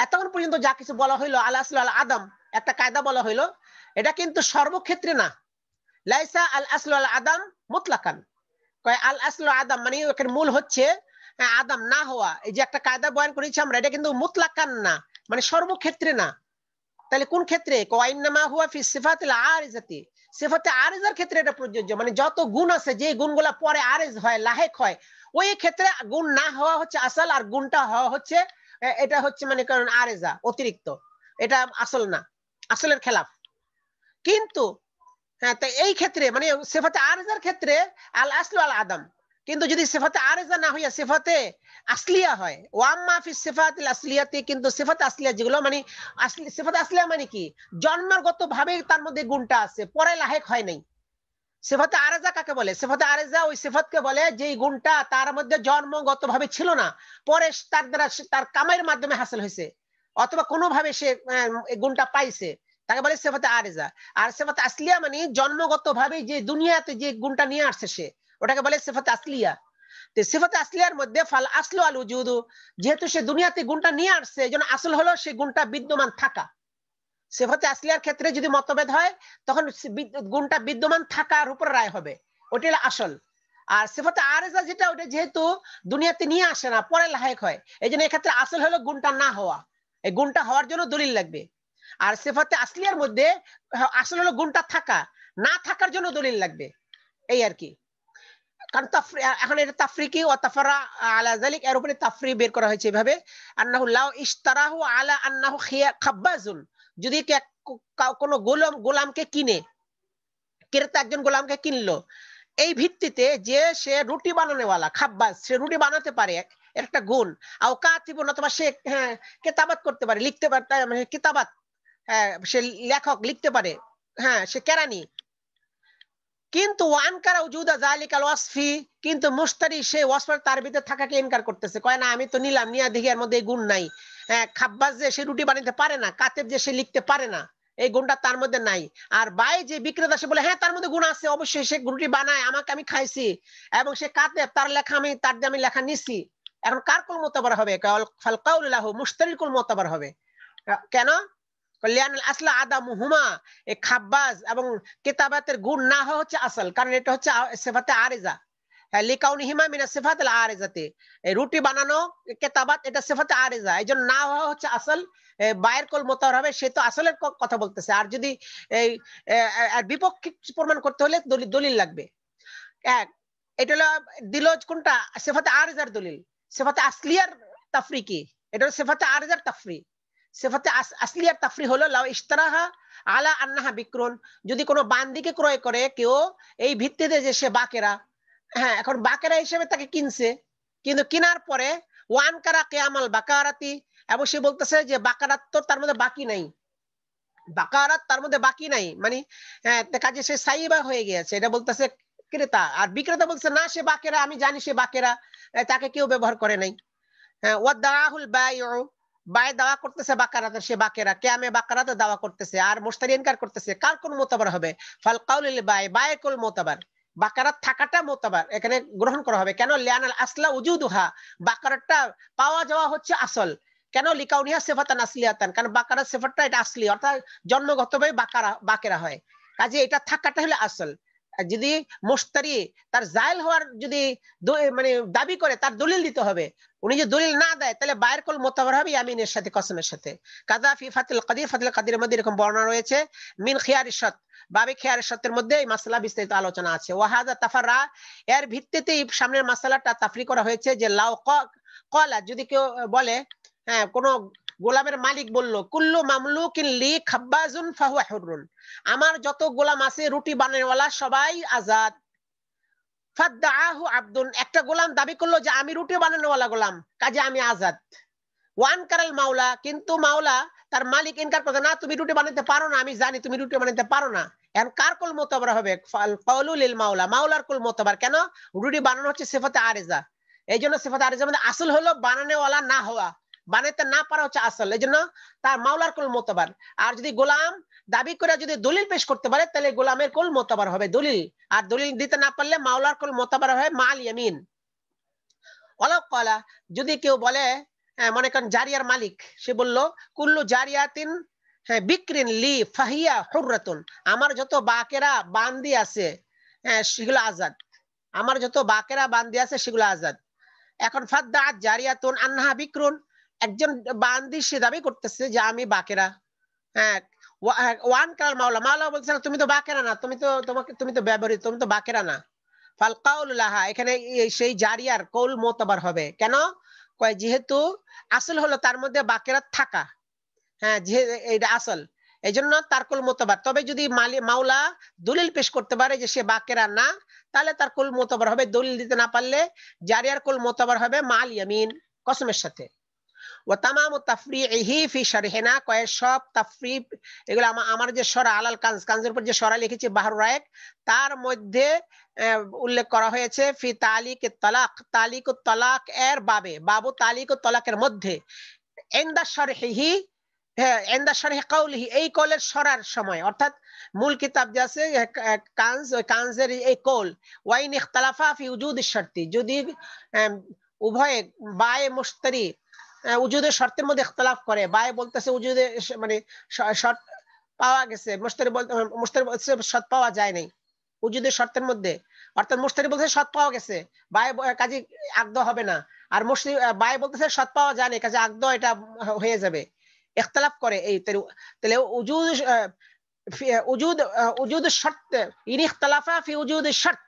Speaker 5: এতক্ষণ পর্যন্ত যা কিছু বলা হইলো আল আসলু আল আদম, একটা কায়দা বলা হইলো, এটা কিন্তু সর্বক্ষেত্রে না। লাইসা আল আসলু আল আদম মুতলাকান, আল আসলু আদম মানে এর মূল হচ্ছে আদম না হওয়া, এই যে একটা কায়দা বয়ান করেছি আমরা, এটা কিন্তু মুতলাকান না, মানে সর্বক্ষেত্রে না। তাহলে কোন ক্ষেত্রে? ওয়াইন্নামা হুয়া ফি সিফাতিল আরিজাতি, সিফাতে আরিজার ক্ষেত্রে এটা প্রযোজ্য, মানে যত গুণ আছে যে গুণগুলা পরে আরিজ হয় লাহেক হয়, ওই ক্ষেত্রে গুণ না হওয়া হচ্ছে আসল, আর গুণটা হওয়া হচ্ছে এটা হচ্ছে মানে কারণ আরিজা অতিরিক্ত, এটা আসল না, আসলের খেলাফ। কিন্তু তো এই ক্ষেত্রে মানে সিফাতে আরিজার ক্ষেত্রে আল আসলু আল আদম, কিন্তু যদি সিফাতে আরিজা না হইয়া সিফাতে আসলিয়া হয়, ওয়াম্মা ফি সিফাতিল আসলিয়াতি, কিন্তু সিফাতে আসলিয়া যেগুলো মানে আসলি সিফাতে আসলিয়া মানে কি জন্মগত ভাবে তার মধ্যে গুণটা আছে, পরে লাহেক হয় নাই। সিফাতে আরেজা কাকে বলে? সিফাতে আরেজা ওই সিফাতকে বলে যে গুণটা তার মধ্যে জন্মগত ভাবে ছিল না, পরে তার দ্বারা তার কামাইয়ের মাধ্যমে হাসিল হয়েছে, অথবা কোনো ভাবে সে এই গুণটা পাইছে, তাকে বলে সিফাতে আরেজা। আর সিফাতে আসলিয়া মানে জন্মগত ভাবে যে দুনিয়াতে যে গুণটা নিয়ে আসছে সে, ওটাকে বলে সিফাতে আসলিয়া। তো সিফাতে আসলিয়ার মধ্যে ফাল আসলু আল উজুদু, যেহেতু সে দুনিয়াতে গুণটা নিয়ে আসছে, এজন্য আসল হলো সেই গুণটা বিদ্যমান থাকা। সিফাতে আসলিয়ার ক্ষেত্রে যদি মতভেদ হয়, তখন গুণটা বিদ্যমান থাকার উপর রায় হবে, ওটা হলো আসল। আর সিফাতে আরেজা যেটা, ওটা যেহেতু দুনিয়াতে নিয়ে আসে না, পরে লাহেক হয়, এই জন্য এক্ষেত্রে আসল হলো গুণটা না হওয়া, এই গুণটা হওয়ার জন্য দলিল লাগবে। আর সিফাতে আসলিয়ার মধ্যে আসল হলো গুণটা থাকা, না থাকার জন্য দলিল লাগবে, এই আর কি। কারণ এখন এটা তাফরিকি ও তাফারা আলা যালিক, এর উপরে তাফরি বের করা হয়েছে এভাবে, আন্নাহু লাউ ইশতারাহু আলা আন্নাহু খাব্বাজুন, যদি কোনো গোলামকে কিনে, ক্রেতা একজন গোলামকে কিনলো এই ভিত্তিতে যে সে রুটি বানানোওয়ালা খাব্বাজ, সে রুটি বানাতে পারে, একটা গুণ। আও কাতিবুন, অথবা সে কিতাবাত করতে পারে, লিখতে পারে, মানে কিতাবাত, সে লেখক, লিখতে পারে, সে কেরানি। কিন্তু ওয়ানকারা উজুদা যালিকাল ওয়াসফি, কিন্তু মুশতারি সে ওয়াসফের তার ভিতরে থাকাকে ইনকার করতেছে, কয় না আমি তো নিলাম, নিয়া দেখি এর মধ্যে এই গুণ নাই। খাব্বাস যে সে রুটি বানাতে পারে না, কাতেব যে সে লিখতে পারে না, এই গুণটা তার মধ্যে নাই। আর বাই যে বিক্রেতা, সে বলে হ্যাঁ তার মধ্যে গুণ আছে, অবশ্যই সে রুটি বানায়, আমাকে আমি খাইছি, এবং সে কাতেব, তার লেখা আমি, তার দিয়ে আমি লেখা নিছি। এখন কার কুল মোতাবার হবে? ফাল কাউলু লাহু, মুশতারির কুল মোতাবার হবে। কেন? লিয়ানাল আসলা আদামুহুমা, এই খাব্বাজ এবং কিতাবাতের গুণ না হওয়া হচ্ছে আসল, কারণ এটা হচ্ছে সিফাতে আরিজা। লিকাউনিহিমা মিনা সিফাতিল আরিজাতি, এই রুটি বানানো, কিতাবাত, এটা সিফাতে আরিজা, এইজন্য না হওয়া হচ্ছে আসল। বায়ের কুল মোতাবার হবে, সে তো আসলের কথা বলতেছে। আর যদি এই বিপক্ষে প্রমাণ করতে হলে দলিল লাগবে। এটা হলো দিলজ কোনটা? সিফাতে আরিজার দলিল। সিফাতে আসলিয়ার তাফরি কি? এটা হলো সিফাতে আরিজার তাফরি। সিফাতে আসলিয়ার তাফরি হলো লাউ ইশতারাহা আলা আন্নাহা বিক্রুন, যদি কোনো বান্দিকে ক্রয় করে কেউ এই ভিত্তিতে যে সে বাকেরা, এখন বাকেরা হিসেবে তাকে কিনছে, কিন্তু কেনার পরে ওয়ান কারা কিয়ামাল বাকারাতি, এবং সে বলতেছে যে বাকারাত তো তার মধ্যে বাকি নাই, বাকারাত তার মধ্যে বাকি নাই, মানে কাজে সে সাইবা হয়ে গিয়েছে, এটা বলতেছে ক্রেতা। আর বিক্রেতা বলছে না সে বাকেরা, আমি জানি সে বাকেরা, তাকে কেউ ব্যবহার করে নাই। ওয়াদাহুল বাইউ, বাই দাওয়া করতেছে বাকারাতে, সে বাকেরা, কিয়ামে বাকারাতে দাওয়া করতেছে, আর মুশতারি ইনকার করতেছে। কার কোন মোতাবার হবে? ফাল কাউলিল বাই, বাই কুল মোতাবার, বাকারাত থাকাটা মোতাবার এখানে গ্রহণ করা হবে। কেন? লিয়ানাল আসলা উজুদুহা, বাকারাতটা পাওয়া যাওয়া হচ্ছে আসল। কেন? লিকাউনিহা সিফাতান আসলিয়াতান, কারণ বাকারাত সিফাতটা এটা আসলি, অর্থাৎ জন্মগতভাবে বাকেরা হয়, কাজে এটা থাকাটা হলো আসল। যদি মুশতারি তার জায়েল হওয়ার যদি মানে দাবি করে, তার দলিল দিতে হবে। উনি যদি দলিল না দেয়, তাহলে বায়ের কুল মোতাবার হবে ইয়ামিনের সাথে, কসমের সাথে। কাযা ফি ফাতিল কাদির, ফাতিল কাদিরের মধ্যে এরকম বর্ণনা রয়েছে। মিন খিয়ারিশ শর্ত, বাবে খিয়ারিশ শর্তের মধ্যে এই মাসআলা বিস্তারিত আলোচনা আছে। ওয়াহাদা তাফাররা, এর ভিত্তিতে সামনের মাসআলাটা তাফরি করা হয়েছে যে লাউ ক্বালা, যদি কেউ বলে, কোন গোলামের মালিক বলল, কুল্লু মামলুকিন লি খাব্বাজুন ফাহুয়া হুররুন, আমার যত গোলাম আছে রুটি বানানোওয়ালা সবাই আজাদ। ফাদদাআহু আব্দুন, একটা গোলাম দাবি করলো যে আমি রুটি বানানোওয়ালা গোলাম, কাজে আমি আজাদ। ওয়ান কারাল মাওলা, কিন্তু মাওলা তার মালিক ইনকার করতে, না তুমি রুটি বানাতে পারো না, আমি জানি তুমি রুটি বানাতে পারো না। এখন কার কুল মোতাবার হবে? কাউলু লিল মাওলা, মাওলার কুল মোতাবার। কেন? রুটি বানানো হচ্ছে সিফাতে আরিজা, এই জন্য সিফাতে আরিজার মধ্যে আসল হলো বানানোওয়ালা না হওয়া, বানাতে না পারা হচ্ছে আসল, এই জন্য তার মাওলার কুল মোতাবার। আর যদি গোলাম দাবি করে যদি দলিল পেশ করতে পারে, তাহলে গোলামের কুল মোতাবার হবে দলিল, আর দলিল দিতে না পারলে মাওলার কুল মোতাবার হবে মাল ইয়ামিন। ওয়ালাউ ক্বালা, যদি কেউ বলে, মনে করেন জারিয়ার মালিক, সে বলল কুল্লু জারিয়াতিন বিক্রিন লি ফাহিয়া হুররাতুন, আমার যত বাকেরা বান্দি আছে সেগুলো আজাদ, আমার যত বাকেরা বান্দি আছে সেগুলো আজাদ। এখন ফাদদাআত জারিয়াতুন আন্নাহা বিক্রুন, একজন বান্দি সে দাবি করতেছে যে আমি বাকেরা। ওয়ান কাল মাওলা, মাওলা বলছে তুমি তো বাকেরা না, তুমি তো ব্যবহৃত, তুমি তো বাকেরা না। ফাল কাউলু লাহা, এখানে সেই জারিয়ার কৌল মোতাবার হবে। কেন? কয় যেহেতু আসল হলো তার মধ্যে বাকেরাত থাকা, এটা আসল, এই জন্য তার কুল মোতাবার। তবে যদি মাওলা দলিল পেশ করতে পারে যে সে বাকেরা না, তাহলে তার কুল মোতাবার হবে। দলিল দিতে না পারলে জারিয়ার কুল মোতাবার হবে মাল ইয়ামিন, কসমের সাথে। ওয়া তামামু তাফরিহি ফি শারহিনা, কয় সব তাফরিব, এগুলো আমার যে সরা আলাল কানজ, কানজের উপর যে সরা লিখেছি বাহরুর রায়েক, তার মধ্যে উল্লেখ করা হয়েছে ফি তালিকুত তালাক, তালিকুত তালাক এর বাবে, বাবু তালিকুত তালাকের মধ্যে, ইনদা শারহিহি, ইনদা শারহি কাউলিহি, এই কওলের সরার সময়, অর্থাৎ মূল কিতাব যে আছে কানজ, ওই কানজের এই কওল, ওয়াইন ইখতালাফা ফি উজুদিশ শর্তি, যদি উভয়ে বায়ে মুশতারি উজুদের শর্তের মধ্যে ইখতিলাফ করে, বায়ে বলতেছে উজুদে মানে শর্ত পাওয়া গেছে, মুশতারি বলছে শর্ত পাওয়া যায় নাই উজুদের শর্তের মধ্যে, অর্থাৎ মুশতারি বলছে শর্ত পাওয়া গেছে, বায়ে কাজে আকদ হবে না, আর মুশতারি বায়ে বলতেছে শর্ত পাওয়া যায় না, কাজে আকদ এটা হয়ে যাবে, ইখতিলাফ করে। এই তাহলে উজুদ শর্ত, ইন ইখতিলাফা ফি উজুদ শর্ত,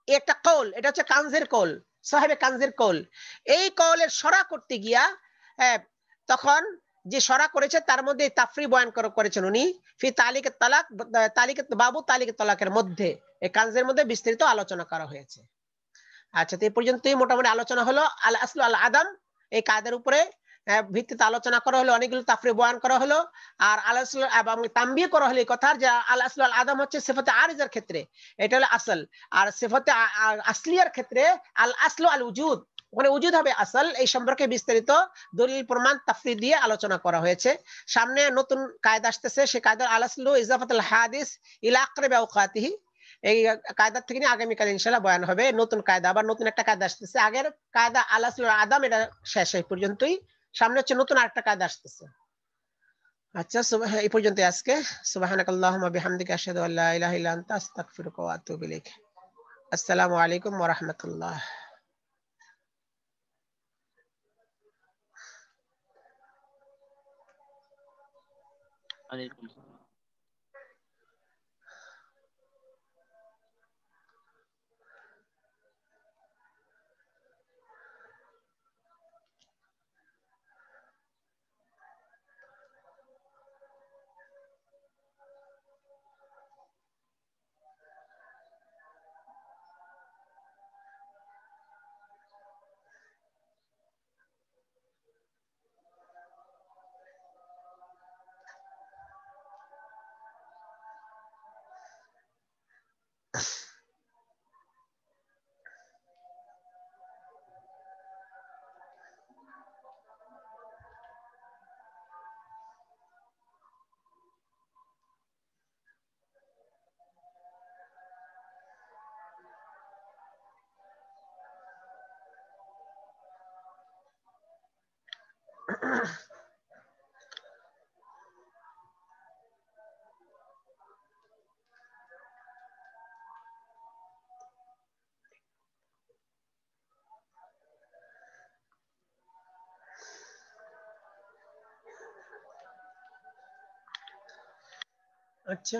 Speaker 5: একটা কওল, এটা হচ্ছে কানজের কওল, সাহেবে কানজের কওল। এই কওলের সরা করতে গিয়া তখন যে সরা করেছে তার মধ্যে তাফরি বয়ান করেছেন উনি ফি তালিকুত তালাক, বাবু তালিকুত তালাকের মধ্যে, এই কানজের মধ্যে বিস্তারিত আলোচনা করা হয়েছে। আচ্ছা, তো এই পর্যন্তই মোটামুটি আলোচনা হলো আল আসলু আল আদম, এই কায়দার উপরে ভিত্তিতে আলোচনা করা হলো, অনেকগুলো তাফরির বয়ান করা হলো। আর আল আসলু এবং তানবিহ করা হলো এই কথার যে আল আসলু আল আদম হচ্ছে সিফাতে আরিজার ক্ষেত্রে এটা হলো আসল, আর সিফাতে আসলিয়ার ক্ষেত্রে আল আসলু আল উজুদ, ওখানে উজুদ হবে আসল। এই সম্পর্কে বিস্তারিত দলিল প্রমাণ তাফসীর দিয়ে আলোচনা করা হয়েছে। সামনে নতুন কায়দা আসতেছে, সেই কায়দার আল আসলু ইজাফাতুল হাদিস ইলা আকরাবি আওকাতিহি, এই কায়দার থেকে নিয়ে আগামীকাল ইনশাআল্লাহ বয়ান হবে নতুন কায়দা, আবার নতুন একটা কায়দা আসতেছে। আগের কায়দা আল আসলু আল আদম এটা শেষ, এই পর্যন্তই। সামনে হচ্ছে নতুন আরেকটা কায়দা আসতেছে। আচ্ছা, এই পর্যন্ত আজকে। সুবহানাকাল্লাহুম্মা বিহামদিকা আশহাদু আল্লা ইলাহা ইল্লা আনতা আস্তাগফিরুকা ওয়া আতুবু ইলাইক। আসসালামু আলাইকুম ওয়া রাহমাতুল্লাহ।
Speaker 7: ওয়ালাইকুম আসসালাম।
Speaker 5: আচ্ছা,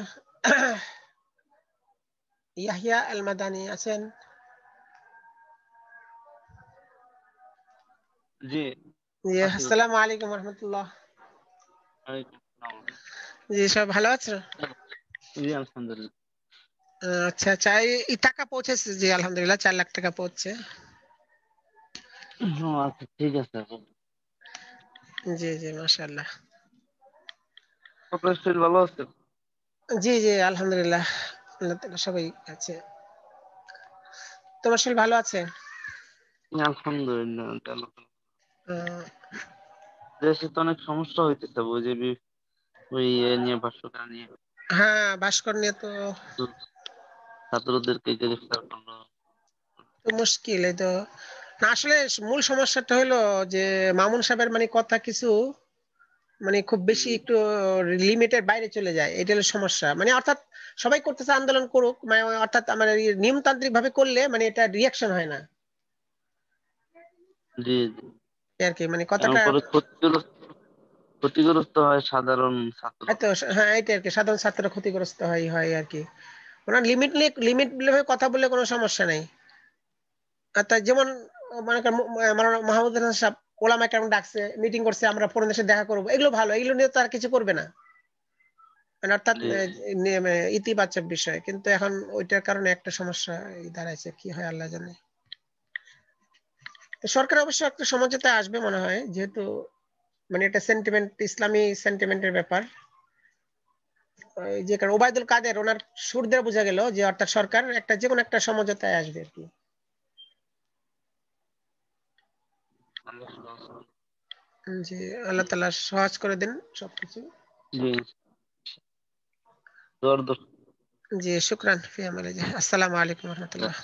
Speaker 5: ইয়াহইয়া আল মাদানী আছেন?
Speaker 7: জি,
Speaker 5: জি,
Speaker 7: আছি।
Speaker 5: আসসালামু আলাইকুম ওয়া রাহমাতুল্লাহ।
Speaker 7: ওয়ালাইকুম আসসালাম।
Speaker 5: জি, সব ভালো আছো?
Speaker 7: জি, আলহামদুলিল্লাহ।
Speaker 5: আচ্ছা আচ্ছা, এই টাকা পৌঁছেছে? জি আলহামদুলিল্লাহ, 4 লাখ টাকা পৌঁছে।
Speaker 7: আচ্ছা, ঠিক আছে।
Speaker 5: জি জি, মাশাআল্লাহ।
Speaker 7: আপনার শরীর ভালো আছে?
Speaker 5: জি জি, আলহামদুলিল্লাহ, আল্লাহ তাআলা সবাই আছে। তোমার শরীর ভালো আছে?
Speaker 7: আলহামদুলিল্লাহ।
Speaker 5: আহ,
Speaker 7: দেশে তো অনেক সমস্যা হইতেছে, বুঝবি, ওই নিয়ে ভাষ্যকার নিয়ে
Speaker 5: হ্যাঁ, ভাস্কর নিয়ে তো
Speaker 7: ছাত্রদেরকে গ্রেফতার করলো।
Speaker 5: তো মুশকিল। এই তো না, আসলে মূল সমস্যাটা হলো যে মামুন সাহেবের মানে কথা কিছু মানে খুব বেশি একটু লিমিটের বাইরে চলে যায়, এটা হলো সমস্যা। মানে অর্থাৎ সবাই করতেছে আন্দোলন করুক, মানে অর্থাৎ আমার নিয়মতান্ত্রিক ভাবে করলে মানে এটা রিয়াকশন হয় না
Speaker 7: জি জি।
Speaker 5: এই আর কি, মানে কথাটা
Speaker 7: পরে ক্ষতিগ্রস্ত হয় সাধারণ ছাত্র।
Speaker 5: হয়তো। হ্যাঁ, এটা আর কি, সাধারণ ছাত্ররা ক্ষতিগ্রস্ত হয় হয় আর কি। ওনার লিমিট ভাবে কথা বললে কোনো সমস্যা নেই। অর্থাৎ যেমন মনে করেন মাহমুদ হাসান সাহেব ওলামা কেমন ডাকছে, মিটিং করছে, আমরা ফরেন দেশে দেখা করবো, এগুলো ভালো, এগুলো নিয়ে তো আর কিছু করবে না, মানে অর্থাৎ
Speaker 7: জি
Speaker 5: ইতিবাচক বিষয়। কিন্তু এখন ওইটার কারণে একটা সমস্যা দাঁড়াইছে, কি হয় আল্লাহ জানে। তো সরকার অবশ্য একটা সমঝোতায় আসবে মনে হয়, যেহেতু মানে এটা সেন্টিমেন্ট, ইসলামী সেন্টিমেন্টের ব্যাপার। যে কারণ ওবায়দুল কাদের ওনার সুর দিয়ে বোঝা গেল যে অর্থাৎ সরকার একটা যে কোনো একটা সমঝোতায় আসবে আর কি। জি, আল্লাহ তাআলা সহজ করে দেন সবকিছু।
Speaker 7: জি।
Speaker 5: জি, শুকরান ফি আমালিল্লাহ। আসসালামু আলাইকুম ওয়া রাহমাতুল্লাহ।